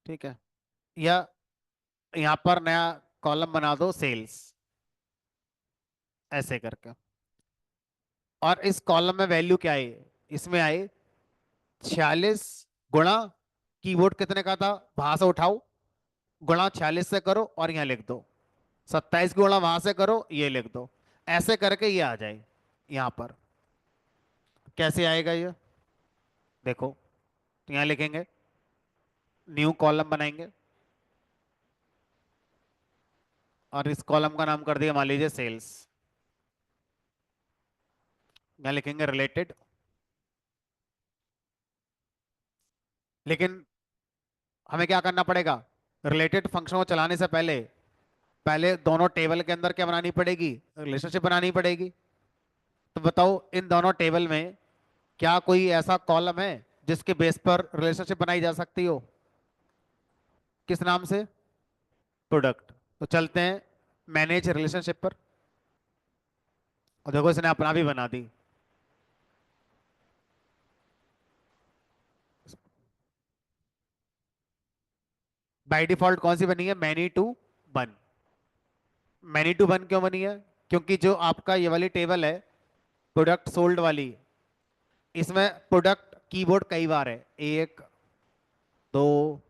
Speaker 1: ठीक है। या यहां पर नया कॉलम बना दो सेल्स, ऐसे करके। और इस कॉलम में वैल्यू क्या है? इसमें आए 46 गुणा कीबोर्ड कितने का था वहां से उठाओ, गुणा 46 से करो और यहाँ लिख दो। 27 गुणा वहां से करो, ये लिख दो। ऐसे करके ये आ जाए यहां पर। कैसे आएगा ये? देखो, तो यहाँ लिखेंगे, न्यू कॉलम बनाएंगे और इस कॉलम का नाम कर दिया मान लीजिए सेल्स। यहाँ लिखेंगे रिलेटेड। लेकिन हमें क्या करना पड़ेगा? रिलेटेड फंक्शन को चलाने से पहले पहले दोनों टेबल के अंदर क्या बनानी पड़ेगी? रिलेशनशिप बनानी पड़ेगी। तो बताओ इन दोनों टेबल में क्या कोई ऐसा कॉलम है जिसके बेस पर रिलेशनशिप बनाई जा सकती हो? किस नाम से? प्रोडक्ट। तो चलते हैं मैनेज रिलेशनशिप पर। और देखो इसने अपना भी बना दी। बाय डिफॉल्ट कौन सी बनी है? Many to one. Many to one क्यों बनी है? क्योंकि जो आपका ये वाली टेबल है प्रोडक्ट सोल्ड वाली, इसमें प्रोडक्ट कीबोर्ड कई बार है, एक, दो,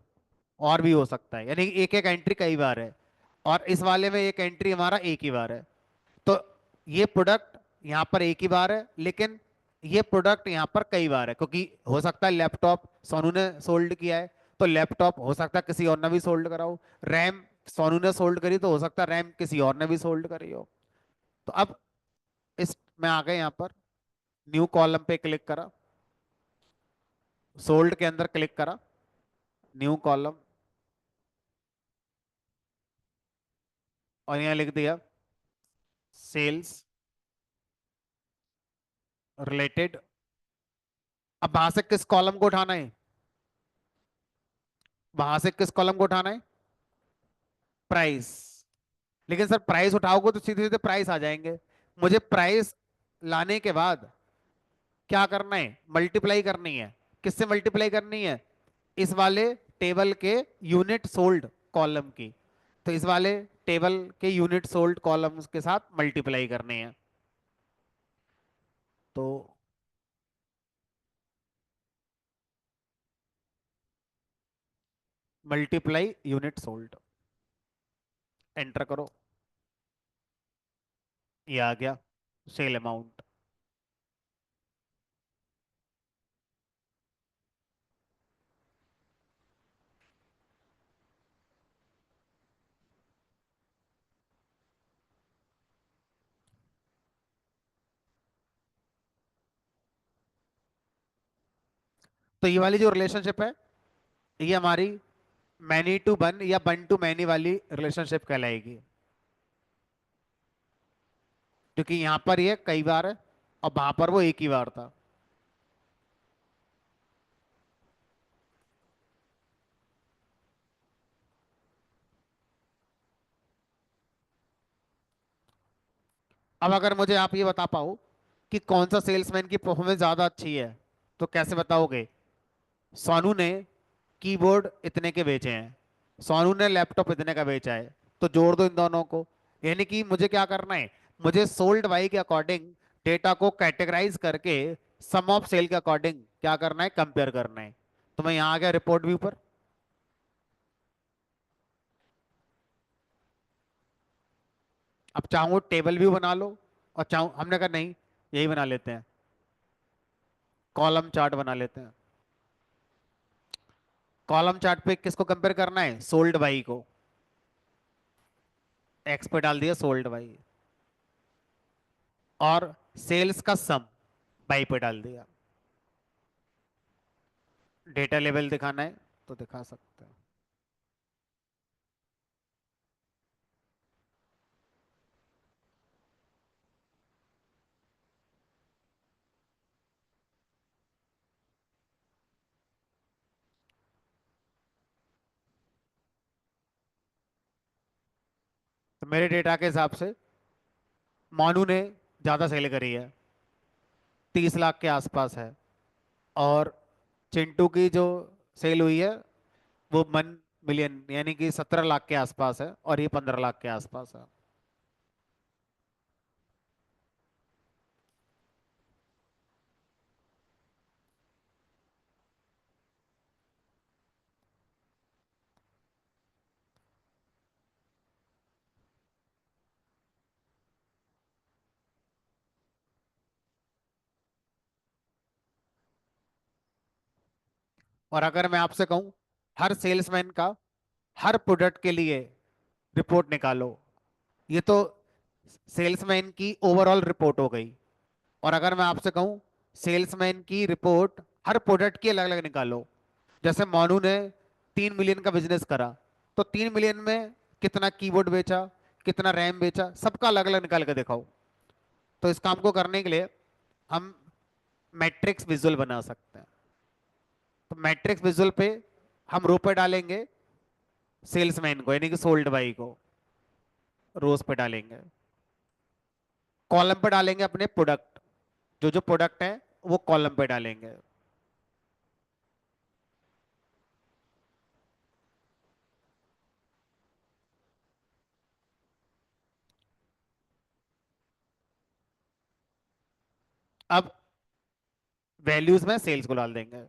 Speaker 1: और भी हो सकता है, यानी एक एक एंट्री कई बार है। और इस वाले में एक एंट्री हमारा एक ही बार है। तो ये प्रोडक्ट यहाँ पर एक ही बार है, लेकिन ये प्रोडक्ट यहाँ पर कई बार है, क्योंकि हो सकता है लैपटॉप सोनू ने सोल्ड किया है, तो लैपटॉप हो सकता है किसी और ने भी सोल्ड करा हो। रैम सोनू ने सोल्ड करी तो हो सकता है रैम किसी और ने भी सोल्ड करी हो। तो अब इस मैं आ गए यहाँ पर, न्यू कॉलम पे क्लिक करा, सोल्ड के अंदर क्लिक करा, न्यू कॉलम, और यहाँ लिख दिया सेल्स रिलेटेड। अब वहां से किस कॉलम को उठाना है? वहां से किस कॉलम को उठाना है? प्राइस। लेकिन सर प्राइस उठाओगे तो सीधे सीधे प्राइस आ जाएंगे। मुझे प्राइस लाने के बाद क्या करना है? मल्टीप्लाई करनी है। किससे मल्टीप्लाई करनी है? इस वाले टेबल के यूनिट सोल्ड कॉलम की, तो इस वाले टेबल के यूनिट सोल्ड कॉलम्स के साथ मल्टीप्लाई करने हैं। तो मल्टीप्लाई यूनिट सोल्ड, एंटर करो, ये आ गया सेल अमाउंट। तो ये वाली जो रिलेशनशिप है, ये हमारी मैनी टू वन या वन टू मैनी वाली रिलेशनशिप कहलाएगी, क्योंकि यहां पर ये कई बार है और वहां पर वो एक ही बार था। अब अगर मुझे आप ये बता पाओ कि कौन सा सेल्समैन की परफॉर्मेंस ज्यादा अच्छी है, तो कैसे बताओगे? सोनू ने कीबोर्ड इतने के बेचे हैं, सोनू ने लैपटॉप इतने का बेचा है, तो जोड़ दो इन दोनों को। यानी कि मुझे क्या करना है, मुझे सोल्ड बाई के अकॉर्डिंग डेटा को कैटेगराइज करके सम ऑफ सेल के अकॉर्डिंग क्या करना है, कंपेयर करना है। तो मैं यहां आ गया रिपोर्ट व्यू पर। अब चाहूँ टेबल व्यू बना लो, और चाहूँ, हमने कहा नहीं, यही बना लेते हैं, कॉलम चार्ट बना लेते हैं। कॉलम चार्ट पे किसको कंपेयर करना है, सोल्ड बाई को, एक्स पे डाल दिया सोल्ड बाई, और सेल्स का सम बाई पे डाल दिया। डेटा लेवल दिखाना है तो दिखा सकते हैं। तो मेरे डेटा के हिसाब से मोनू ने ज्यादा सेल करी है, 30 लाख के आसपास है, और चिंटू की जो सेल हुई है वो 1 मिलियन यानी कि 17 लाख के आसपास है, और ये 15 लाख के आसपास है। और अगर मैं आपसे कहूं हर सेल्समैन का हर प्रोडक्ट के लिए रिपोर्ट निकालो, ये तो सेल्समैन की ओवरऑल रिपोर्ट हो गई। और अगर मैं आपसे कहूं सेल्समैन की रिपोर्ट हर प्रोडक्ट की अलग अलग निकालो, जैसे मोनू ने 3 मिलियन का बिजनेस करा, तो 3 मिलियन में कितना कीबोर्ड बेचा, कितना रैम बेचा, सबका अलग अलग निकाल के दिखाओ। तो इस काम को करने के लिए हम मैट्रिक्स विजुअल बना सकते हैं। तो मैट्रिक्स विजुअल पे हम रो पे डालेंगे सेल्समैन को, यानी कि सोल्ड बाई को, रोज पे डालेंगे, कॉलम पे डालेंगे अपने प्रोडक्ट, जो जो प्रोडक्ट है वो कॉलम पे डालेंगे। अब वैल्यूज में सेल्स को डाल देंगे।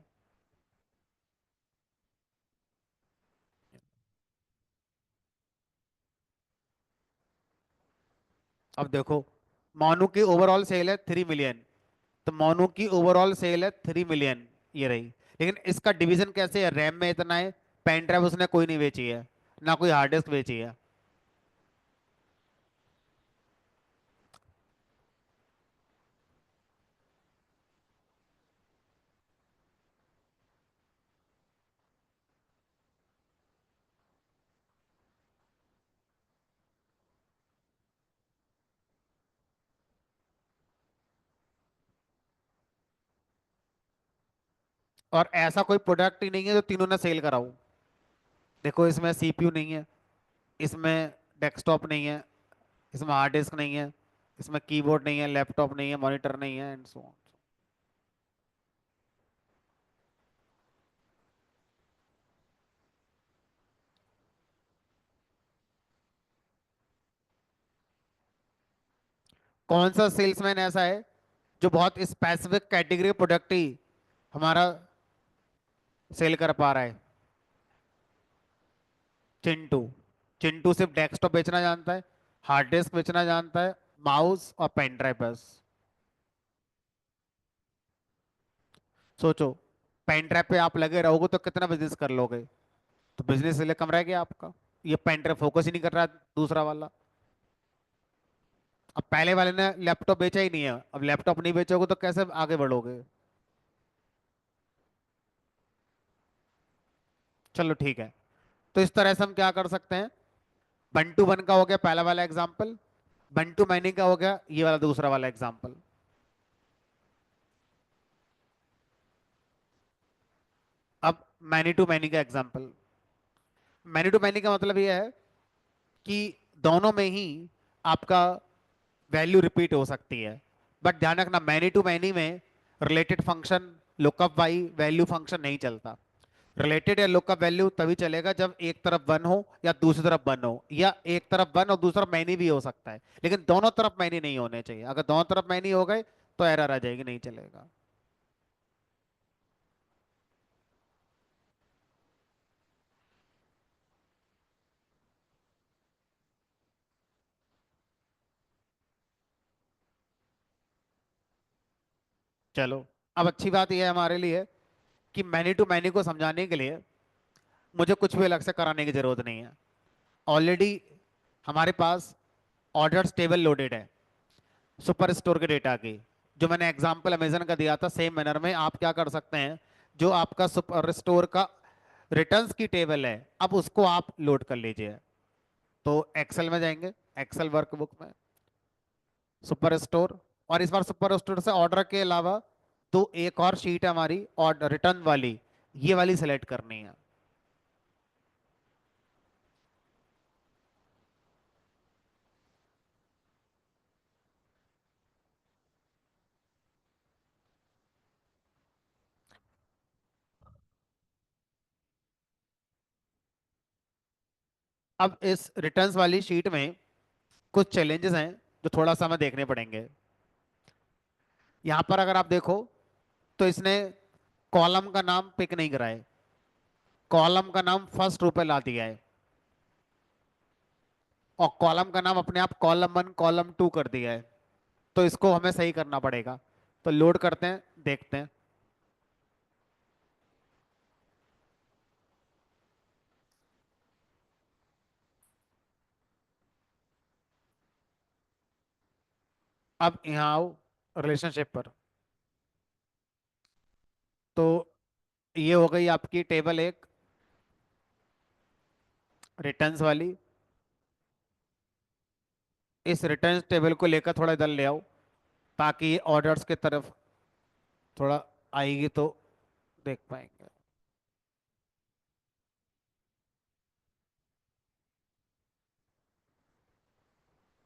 Speaker 1: अब देखो, मोनू की ओवरऑल सेल है 3 मिलियन, तो मोनू की ओवरऑल सेल है 3 मिलियन, ये रही। लेकिन इसका डिवीजन कैसे है, रैम में इतना है, पेन ड्राइव उसने कोई नहीं बेची है, ना कोई हार्ड डिस्क बेची है। और ऐसा कोई प्रोडक्ट ही नहीं है जो तीनों ने सेल कराऊं। देखो, इसमें सीपीयू नहीं है, इसमें डेस्कटॉप नहीं है, इसमें हार्ड डिस्क नहीं है, इसमें कीबोर्ड नहीं है, लैपटॉप नहीं है, मॉनिटर नहीं है, एंड सो ऑन। कौन सा सेल्समैन ऐसा है जो बहुत स्पेसिफिक कैटेगरी प्रोडक्ट ही हमारा सेल कर पा रहा है? चिंटू। चिंटू सिर्फ डेस्कटॉप बेचना जानता है, हार्ड डिस्क बेचना जानता है, माउस और पेन ड्राइव बस। सोचो, पेन ड्राइव पे आप लगे रहोगे तो कितना बिजनेस कर लोगे? तो बिजनेस इसलिए कम रह गया आपका। ये पेन ड्राइव फोकस ही नहीं कर रहा दूसरा वाला। अब पहले वाले ने लैपटॉप बेचा ही नहीं है, अब लैपटॉप नहीं बेचोगे तो कैसे आगे बढ़ोगे? चलो ठीक है। तो इस तरह से हम क्या कर सकते हैं, वन टू वन का हो गया पहला वाला एग्जाम्पल, वन टू मैनी का हो गया ये वाला दूसरा वाला एग्जाम्पल। अब मैनी टू मैनी का एग्जाम्पल। मैनी टू मैनी का मतलब ये है कि दोनों में ही आपका वैल्यू रिपीट हो सकती है। बट ध्यान रखना, मैनी टू मैनी में related function lookup Y value function नहीं चलता। रिलेटेड या लुकअप वैल्यू तभी चलेगा जब एक तरफ वन हो या दूसरी तरफ वन हो, या एक तरफ वन और दूसरा मैनी भी हो सकता है, लेकिन दोनों तरफ मैनी नहीं होने चाहिए। अगर दोनों तरफ मैनी हो गए तो एरर आ जाएगी, नहीं चलेगा। चलो, अब अच्छी बात यह है हमारे लिए कि मैनी टू मैनी को समझाने के लिए मुझे कुछ भी अलग से कराने की जरूरत नहीं है। ऑलरेडी हमारे पास ऑर्डर्स टेबल लोडेड है सुपर स्टोर के डेटा की। जो मैंने एग्जांपल अमेजन का दिया था, सेम मैनर में आप क्या कर सकते हैं, जो आपका सुपर स्टोर का रिटर्न्स की टेबल है, अब उसको आप लोड कर लीजिए। तो एक्सेल में जाएंगे, एक्सेल वर्कबुक में सुपर स्टोर, और इस बार सुपर स्टोर से ऑर्डर के अलावा तो एक और शीट है हमारी ऑर्डर रिटर्न वाली, ये वाली सेलेक्ट करनी है। अब इस रिटर्न्स वाली शीट में कुछ चैलेंजेस हैं जो थोड़ा सा हमें देखने पड़ेंगे। यहां पर अगर आप देखो तो इसने कॉलम का नाम पिक नहीं करा है, कॉलम का नाम फर्स्ट रो पे ला दिया है, और कॉलम का नाम अपने आप कॉलम वन कॉलम टू कर दिया है। तो इसको हमें सही करना पड़ेगा। तो लोड करते हैं, देखते हैं। अब यहाँ आओ रिलेशनशिप पर। तो ये हो गई आपकी टेबल एक रिटर्न्स वाली। इस रिटर्न्स टेबल को लेकर थोड़ा इधर ले आओ, ताकि ये ऑर्डर्स की तरफ थोड़ा आएगी तो देख पाएंगे।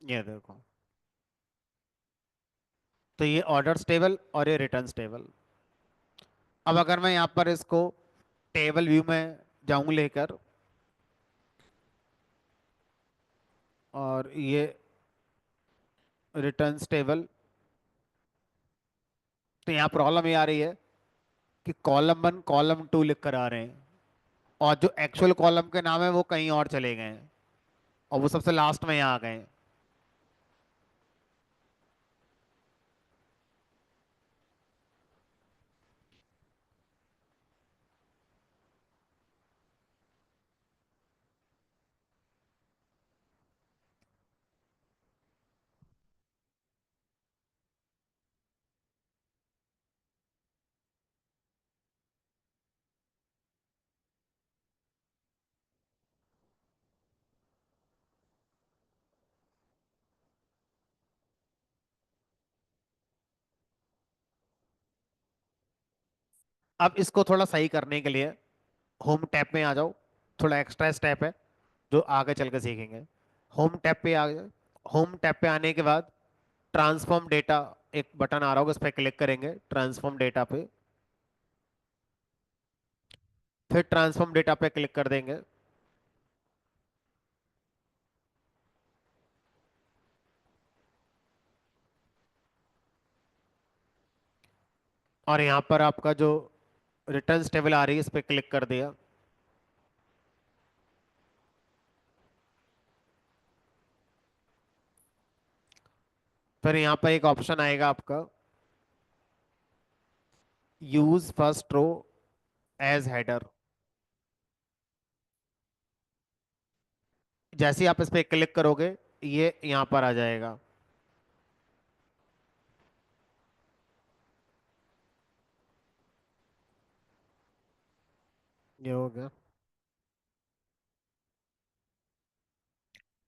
Speaker 1: ये देखो, तो ये ऑर्डर्स टेबल और ये रिटर्न्स टेबल। अब अगर मैं यहाँ पर इसको टेबल व्यू में जाऊं लेकर, और ये रिटर्न्स टेबल, तो यहाँ प्रॉब्लम ये आ रही है कि कॉलम वन कॉलम टू लिख कर आ रहे हैं, और जो एक्चुअल कॉलम के नाम है वो कहीं और चले गए हैं, और वो सबसे लास्ट में यहाँ आ गए हैं। अब इसको थोड़ा सही करने के लिए होम टैब में आ जाओ। थोड़ा एक्स्ट्रा स्टेप है जो आगे चल के सीखेंगे। होम टैब पे आ गए। होम टैब पे आने के बाद ट्रांसफॉर्म डेटा एक बटन आ रहा होगा, उस पर क्लिक करेंगे ट्रांसफॉर्म डेटा पे। फिर ट्रांसफॉर्म डेटा पे क्लिक कर देंगे। और यहाँ पर आपका जो रिटर्न टेबल आ रही है इस पर क्लिक कर दिया। फिर यहाँ पर एक ऑप्शन आएगा आपका, use first row as header. जैसे ही आप इस पर क्लिक करोगे ये यहाँ पर आ जाएगा। ये हो गया।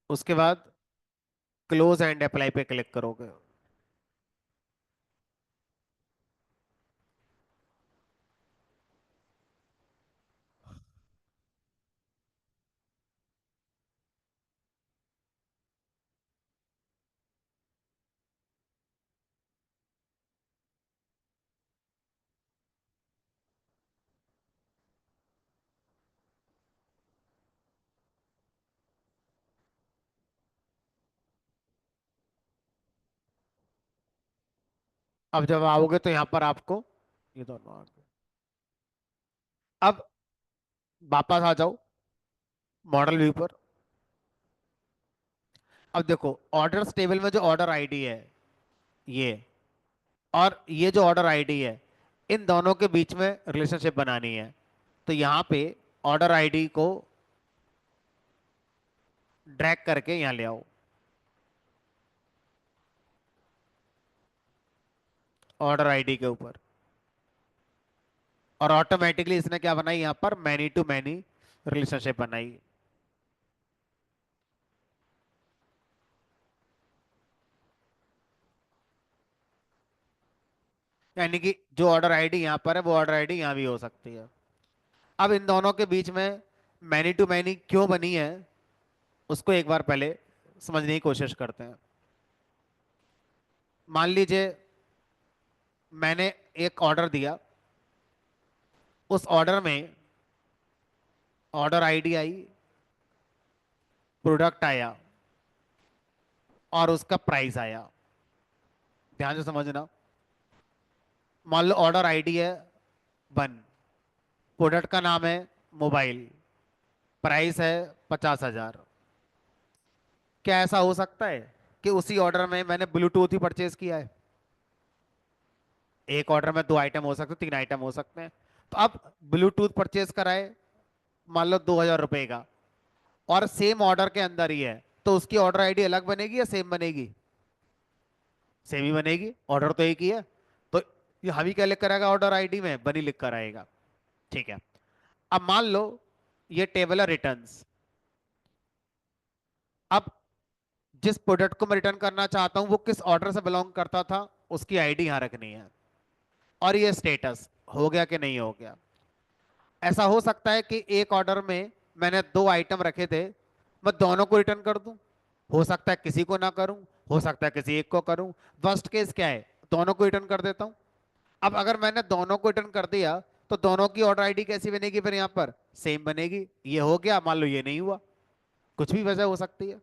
Speaker 1: उसके बाद क्लोज एंड अप्लाई पे क्लिक करोगे। अब जब आओगे तो यहाँ पर आपको ये दोनों आ गए। अब वापस आ जाओ मॉडल व्यू पर। अब देखो ऑर्डर्स टेबल में जो ऑर्डर आईडी है ये, और ये जो ऑर्डर आईडी है, इन दोनों के बीच में रिलेशनशिप बनानी है। तो यहाँ पे ऑर्डर आईडी को ड्रैग करके यहाँ ले आओ, ऑर्डर आईडी के ऊपर। और ऑटोमेटिकली इसने क्या बनाई यहाँ पर, मैनी टू मैनी रिलेशनशिप बनाई। यानी कि जो ऑर्डर आईडी यहाँ पर है वो ऑर्डर आईडी यहाँ भी हो सकती है। अब इन दोनों के बीच में मैनी टू मैनी क्यों बनी है उसको एक बार पहले समझने की कोशिश करते हैं। मान लीजिए मैंने एक ऑर्डर दिया, उस ऑर्डर में ऑर्डर आईडी आई, प्रोडक्ट आया और उसका प्राइस आया। ध्यान से समझना। मान लो ऑर्डर आईडी है 1, प्रोडक्ट का नाम है मोबाइल, प्राइस है 50,000। क्या ऐसा हो सकता है कि उसी ऑर्डर में मैंने ब्लूटूथ ही परचेज किया है? एक ऑर्डर में 2 आइटम हो सकते, 3 आइटम हो सकते हैं। तो अब ब्लूटूथ परचेज कराए मान लो 2,000 रुपए का, और सेम ऑर्डर के अंदर ही है, तो उसकी ऑर्डर आईडी अलग बनेगी या सेम बनेगी? सेम ही बनेगी, ऑर्डर तो एक ही है। तो ये हवी क्या लिख कर आएगा ऑर्डर आईडी में? बनी लिख कर आएगा। ठीक है। अब मान लो ये टेबल है रिटर्न्स। अब जिस प्रोडक्ट को मैं रिटर्न करना चाहता हूं वो किस ऑर्डर से बिलोंग करता था उसकी आईडी यहां रखनी है। और ये स्टेटस हो गया कि नहीं हो गया। ऐसा हो सकता है कि एक ऑर्डर में मैंने 2 आइटम रखे थे, मैं दोनों को रिटर्न कर दूं। हो सकता है किसी को ना करूं, हो सकता है किसी एक को करूं। वर्स्ट केस क्या है, दोनों को रिटर्न कर देता हूं। अब अगर मैंने दोनों को रिटर्न कर दिया तो दोनों की ऑर्डर आईडी कैसी बनेगी? फिर यहां पर सेम बनेगी। ये हो गया, मान लो ये नहीं हुआ, कुछ भी वजह हो सकती है।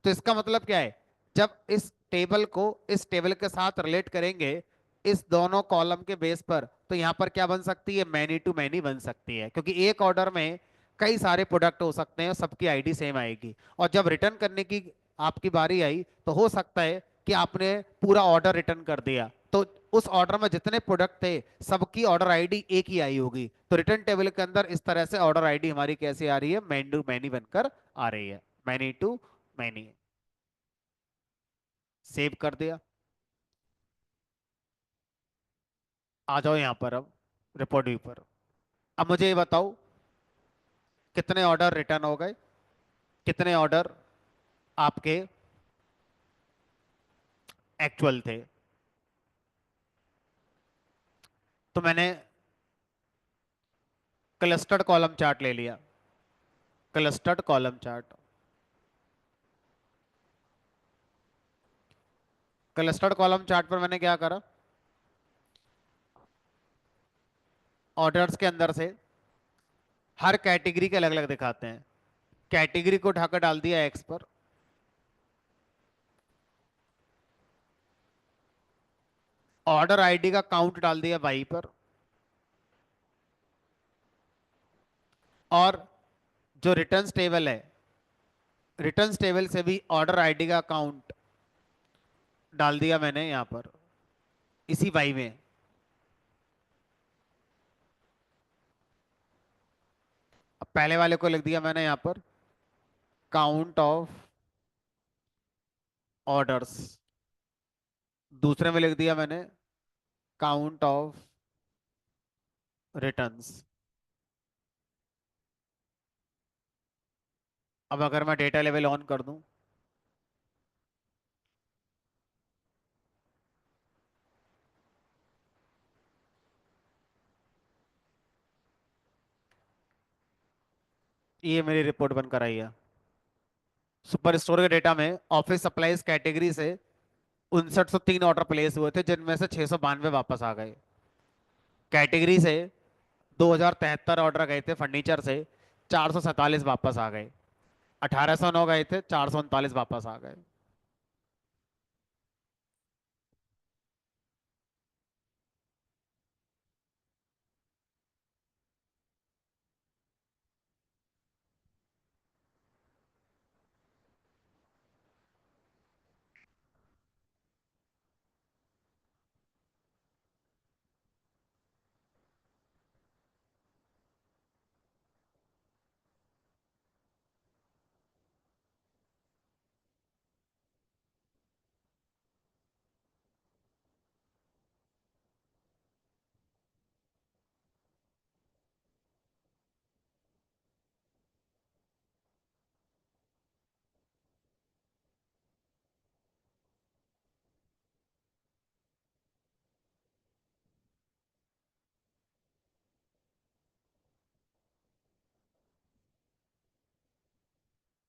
Speaker 1: तो इसका मतलब क्या है, जब इस टेबल को इस टेबल के साथ रिलेट करेंगे इस दोनों कॉलम के बेस पर, तो यहां पर क्या बन सकती है? मैनी टू मैनी बन सकती है, क्योंकि एक ऑर्डर में कई सारे प्रोडक्ट हो सकते हैं और सबकी आईडी सेम आएगी। और जब रिटर्न करने की आपकी बारी आई तो हो सकता है कि आपने पूरा ऑर्डर रिटर्न कर दिया, तो उस ऑर्डर में जितने प्रोडक्ट थे सबकी ऑर्डर आईडी एक ही आई होगी। तो रिटर्न टेबल के अंदर इस तरह से ऑर्डर आईडी हमारी कैसे आ रही है? मैनी टू मैनी बनकर आ रही है। Many to many. सेव कर दिया। आ जाओ यहां पर अब रिपोर्ट व्यू पर। अब मुझे ये बताओ कितने ऑर्डर रिटर्न हो गए, कितने ऑर्डर आपके एक्चुअल थे। तो मैंने क्लस्टर्ड कॉलम चार्ट ले लिया। Clustered column chart. Clustered column chart पर मैंने क्या करा, ऑर्डर्स के अंदर से हर कैटेगरी के अलग अलग दिखाते हैं, कैटेगरी को उठाकर डाल दिया एक्स पर। ऑर्डर आईडी का काउंट डाल दिया वाई पर, और जो रिटर्न्स टेबल है, रिटर्न्स टेबल से भी ऑर्डर आईडी का काउंट डाल दिया मैंने यहाँ पर, इसी वाई में। अब पहले वाले को लिख दिया मैंने यहाँ पर काउंट ऑफ ऑर्डर्स, दूसरे में लिख दिया मैंने काउंट ऑफ रिटर्न्स। अब अगर मैं डेटा लेवल ऑन कर दूं, ये मेरी रिपोर्ट बनकर आई है। सुपर स्टोर के डेटा में ऑफिस सप्लाईज कैटेगरी से 5903 ऑर्डर प्लेस हुए थे, जिनमें से 692 वापस आ गए। कैटेगरी से 2073 ऑर्डर गए थे, फर्नीचर से 447 वापस आ गए। 1809 गए थे, 439 वापस आ गए।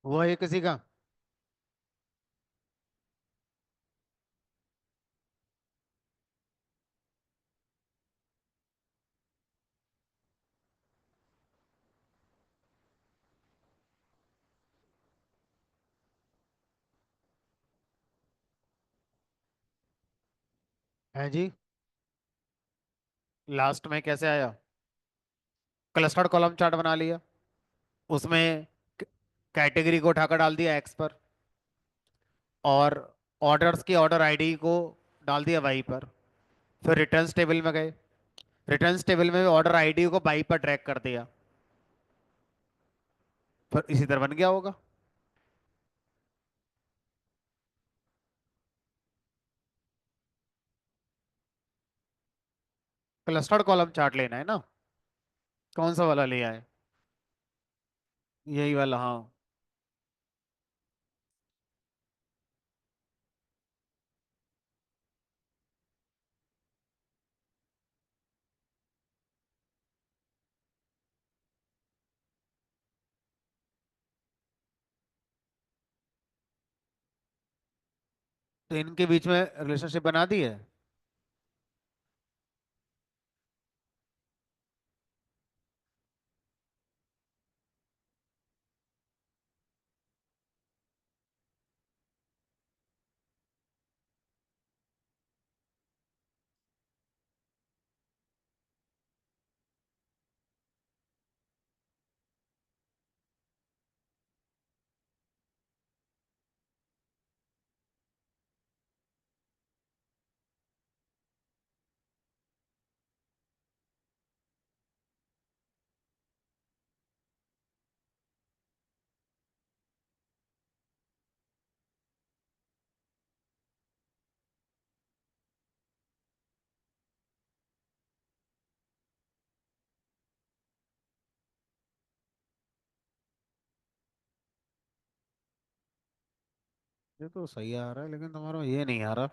Speaker 1: हुआ ये किसी का? है जी। लास्ट में कैसे आया? क्लस्टर्ड कॉलम चार्ट बना लिया, उसमें कैटेगरी को उठाकर डाल दिया एक्स पर, और ऑर्डर्स की ऑर्डर आईडी को डाल दिया वाई पर। फिर रिटर्न्स टेबल में गए, रिटर्न्स टेबल में ऑर्डर आईडी को वाई पर ड्रैग कर दिया। फिर इसी तरह बन गया होगा। क्लस्टर्ड कॉलम चार्ट लेना है ना? कौन सा वाला लिया है? यही वाला, हाँ। तो इनके बीच में रिलेशनशिप बना दी है। ये तो सही आ रहा है, लेकिन तुम्हारा ये नहीं आ रहा।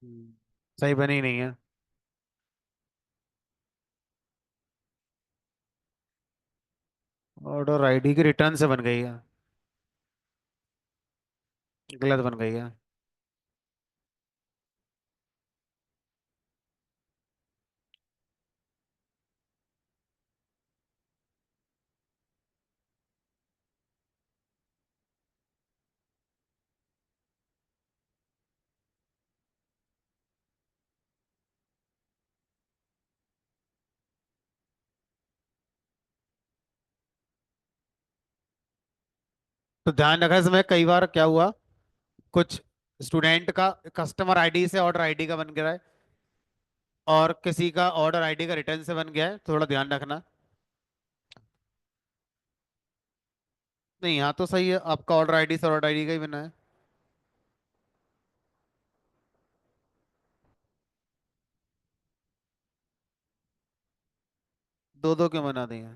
Speaker 1: सही बनी नहीं है। ऑर्डर आईडी की रिटर्न से बन गई है। गलत बन गई है। तो ध्यान रखना, इसमें कई बार क्या हुआ, कुछ स्टूडेंट का कस्टमर आईडी से ऑर्डर आईडी का बन गया है, और किसी का ऑर्डर आईडी का रिटर्न से बन गया है, थोड़ा ध्यान रखना। नहीं, यहाँ तो सही है, आपका ऑर्डर आईडी से ऑर्डर आईडी का ही बना है। दो दो क्यों बना दिए?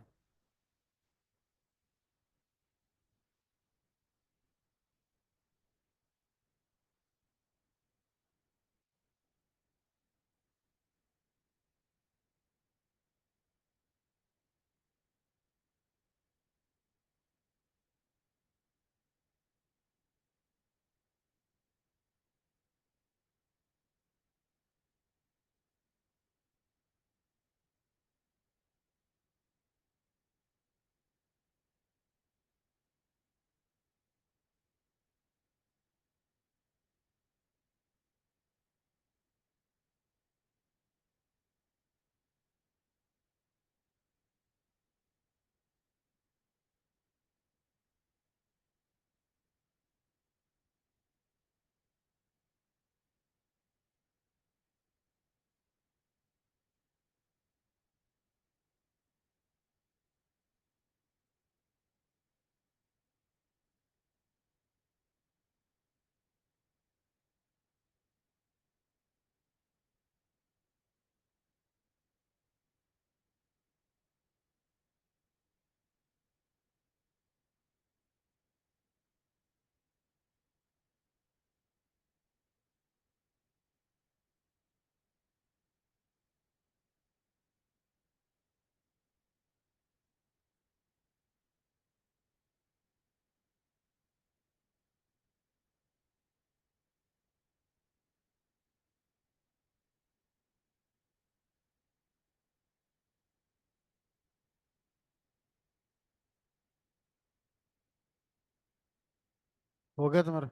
Speaker 1: हो गया तुम्हारा?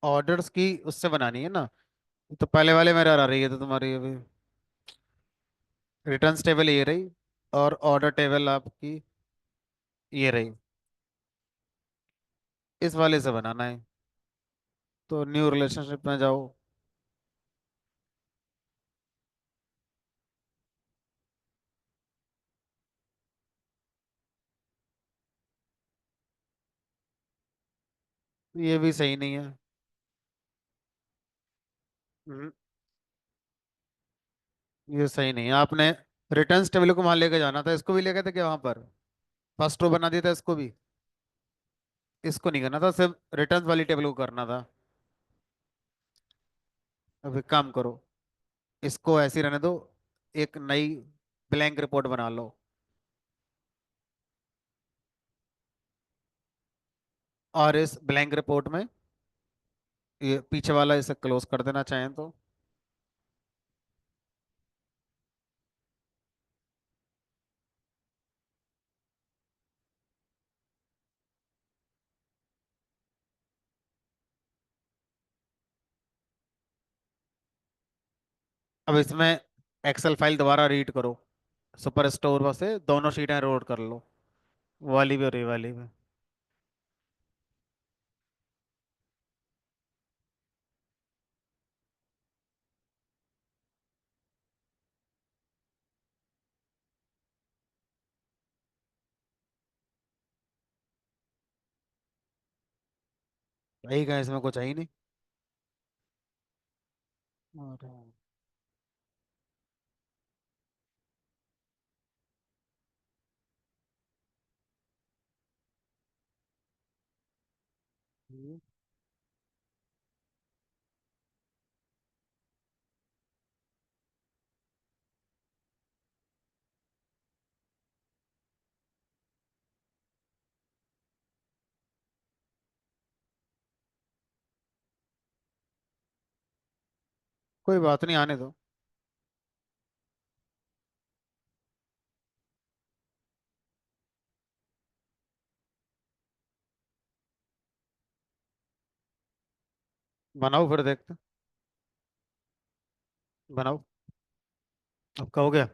Speaker 1: ऑर्डर्स की उससे बनानी है ना? तो पहले वाले में आ रही है, तो तुम्हारी अभी रिटर्न्स टेबल ये रही, और ऑर्डर टेबल आपकी ये रही। इस वाले से बनाना है। तो न्यू रिलेशनशिप में जाओ। ये भी सही नहीं है। हम्म, ये सही नहीं है। आपने रिटर्न्स टेबल को वहां लेके जाना था, इसको भी लेके थे क्या वहां पर? फर्स्ट रो बना दिया था इसको भी। इसको नहीं करना था, सिर्फ रिटर्न्स वाली टेबल को करना था। अब एक काम करो, इसको ऐसे ही रहने दो, एक नई ब्लैंक रिपोर्ट बना लो। और इस ब्लैंक रिपोर्ट में ये पीछे वाला इसे क्लोज कर देना चाहें तो। अब इसमें एक्सेल फाइल दोबारा रीड करो, सुपर स्टोर से दोनों शीटें लोड कर लो, वो वाली भी और ये वाली भी। यही कहा, इसमें कुछ है ही नहीं। और हम्म, कोई बात नहीं, आने दो। बनाओ फिर देखते। बनाओ। अब क्या हो गया?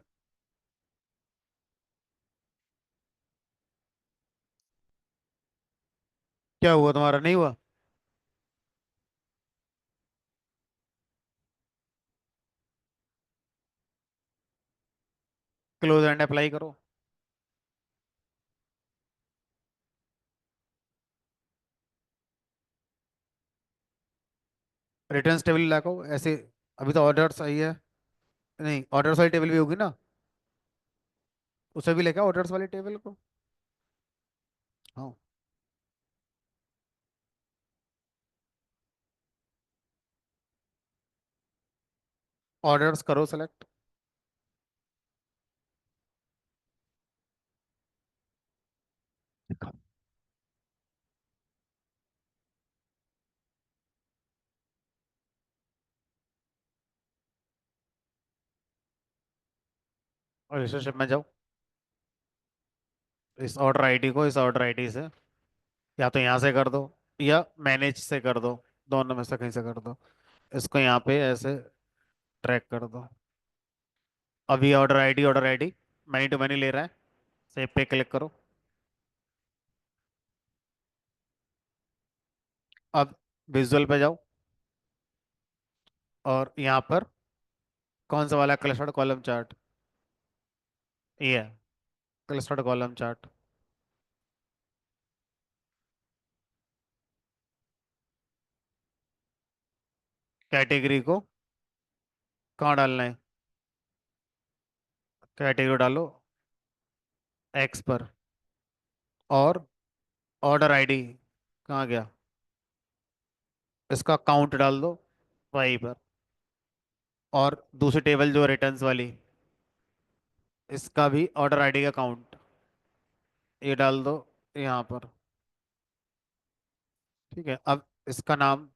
Speaker 1: क्या हुआ तुम्हारा, नहीं हुआ? क्लोज एंड अप्लाई करो। रिटर्न्स टेबल लाओ ऐसे। अभी तो ऑर्डर्स आई है। नहीं, ऑर्डर्स वाली टेबल भी होगी ना। उसे भी लेकर ऑर्डर्स वाली टेबल को। हाँ। ऑर्डर्स करो सेलेक्ट। और रिलेशनशिप में जाओ। इस ऑर्डर आईडी को इस ऑर्डर आईडी से या तो यहाँ से कर दो, या मैनेज से कर दो। दोनों में से कहीं से कर दो। इसको यहाँ पे ऐसे ट्रैक कर दो। अभी order ID many to many ले रहा है। सेव पे क्लिक करो। अब विजुअल पे जाओ, और यहाँ पर कौन सा वाला क्लस्टर्ड कॉलम चार्ट? ये है क्लस्टर्ड कॉलम चार्ट। कैटेगरी को कहाँ डालना है? कैटेगरी डालो एक्स पर। और ऑर्डर आईडी कहाँ गया? इसका काउंट डाल दो वाई पर। और दूसरी टेबल जो रिटर्न्स वाली, इसका भी ऑर्डर आईडी का काउंट ये डाल दो यहाँ पर। ठीक है, अब इसका नाम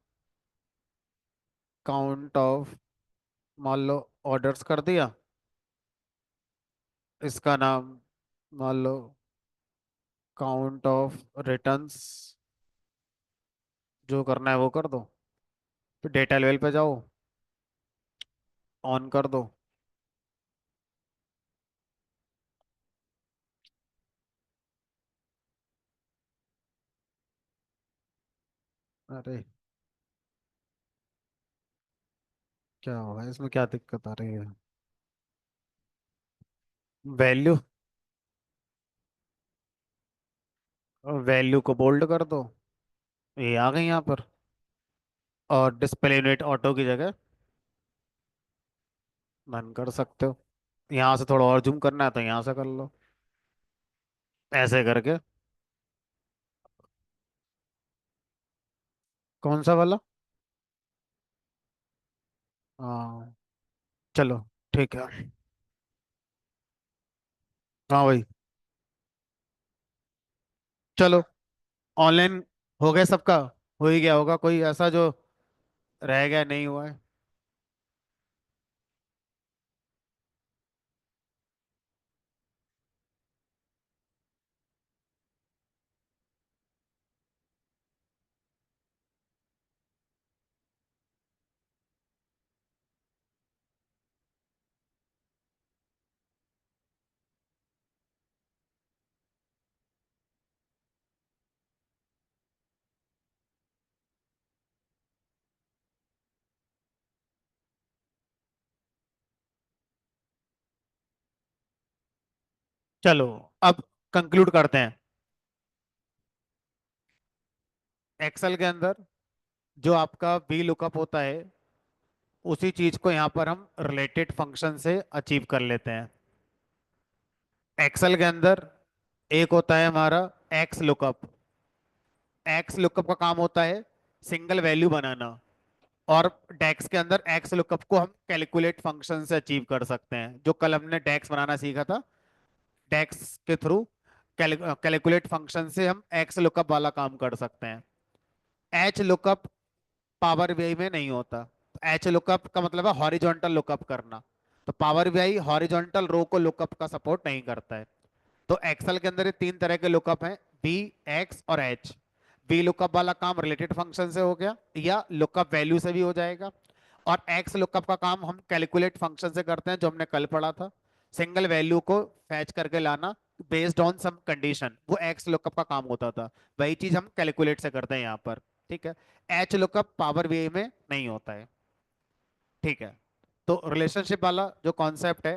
Speaker 1: काउंट ऑफ, मान लो ऑर्डर्स कर दिया। इसका नाम मान लो काउंट ऑफ रिटर्न्स, जो करना है वो कर दो। फिर डेटा लेवल पे जाओ, ऑन कर दो। अरे, क्या हुआ इसमें, क्या दिक्कत आ रही है? वैल्यू, वैल्यू को बोल्ड कर दो। ये आ गई यहाँ पर। और डिस्प्ले यूनिट ऑटो की जगह बंद कर सकते हो। यहाँ से थोड़ा और जूम करना है तो यहाँ से कर लो, ऐसे करके। कौन सा वाला? हाँ, चलो ठीक है। हाँ भाई। चलो, ऑनलाइन हो गया सबका। हो ही गया होगा, कोई ऐसा जो रह गया नहीं हुआ है? चलो, अब कंक्लूड करते हैं। एक्सेल के अंदर जो आपका वी लुकअप होता है, उसी चीज को यहाँ पर हम रिलेटेड फंक्शन से अचीव कर लेते हैं। एक्सेल के अंदर एक होता है हमारा एक्स लुकअप। एक्स लुकअप का काम होता है सिंगल वैल्यू बनाना, और डेक्स के अंदर एक्स लुकअप को हम कैलकुलेट फंक्शन से अचीव कर सकते हैं, जो कल हमने डेक्स बनाना सीखा था। डेक्स के थ्रू कैलकुलेट फंक्शन से हम एक्स लुकअप वाला काम कर सकते हैं। एच लुकअप पावर बीआई में नहीं होता। एच लुकअप का मतलब है हॉरिजॉन्टल लुकअप करना, तो पावर बीआई हॉरिजॉन्टल रो को लुकअप का सपोर्ट नहीं करता है। तो एक्सेल के अंदर ये तीन तरह के लुकअप हैं, बी, एक्स और एच। बी लुकअप वाला काम रिलेटेड फंक्शन से हो गया या लुकअप वैल्यू से भी हो जाएगा, और एक्स लुकअप का काम हम कैलकुलेट फंक्शन से करते हैं, जो हमने कल पढ़ा था, सिंगल वैल्यू को फैच करके लाना बेस्ड ऑन सम कंडीशन, वो एक्स लुकअप का काम होता था। वही चीज हम कैलकुलेट से करते हैं यहाँ पर। ठीक है। एच लुकअप पावर बीआई में नहीं होता है। ठीक है। तो रिलेशनशिप वाला जो कॉन्सेप्ट है,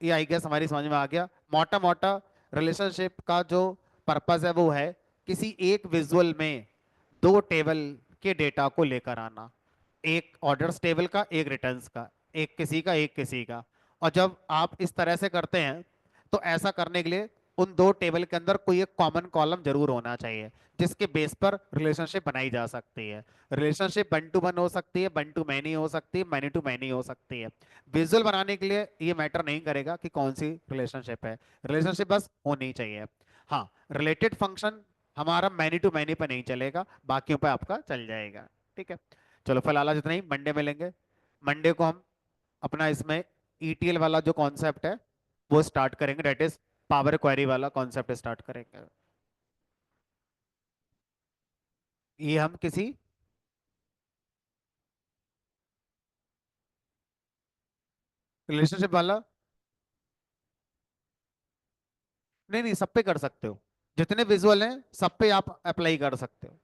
Speaker 1: ये आई गेस हमारी समझ में आ गया। मोटा मोटा रिलेशनशिप का जो पर्पस है वो है किसी एक विजुअल में दो टेबल के डेटा को लेकर आना, एक ऑर्डर्स टेबल का, एक रिटर्न्स का, एक किसी का एक किसी का। और जब आप इस तरह से करते हैं, तो ऐसा करने के लिए उन दो टेबल के अंदर कोई एक कॉमन कॉलम जरूर होना चाहिए, जिसके बेस पर रिलेशनशिप बनाई जा सकती है। रिलेशनशिप वन टू वन हो सकती है, वन टू मैनी हो सकती है, मैनी टू मैनी हो सकती है। विजुअल बनाने के लिए ये मैटर नहीं करेगा कि कौन सी रिलेशनशिप है, रिलेशनशिप बस होनी चाहिए। हाँ, रिलेटेड फंक्शन हमारा मैनी टू मैनी पे नहीं चलेगा, बाकियों पे आपका चल जाएगा। ठीक है। चलो फिलहाल आज इतना ही, मंडे मिलेंगे। मंडे को हम अपना इसमें ईटीएल वाला जो कॉन्सेप्ट है वो स्टार्ट करेंगे, डेट इज पावर क्वेरी वाला कॉन्सेप्ट स्टार्ट करेंगे। ये हम किसी रिलेशनशिप वाला, नहीं नहीं, सब पे कर सकते हो, जितने विजुअल हैं सब पे आप अप्लाई कर सकते हो।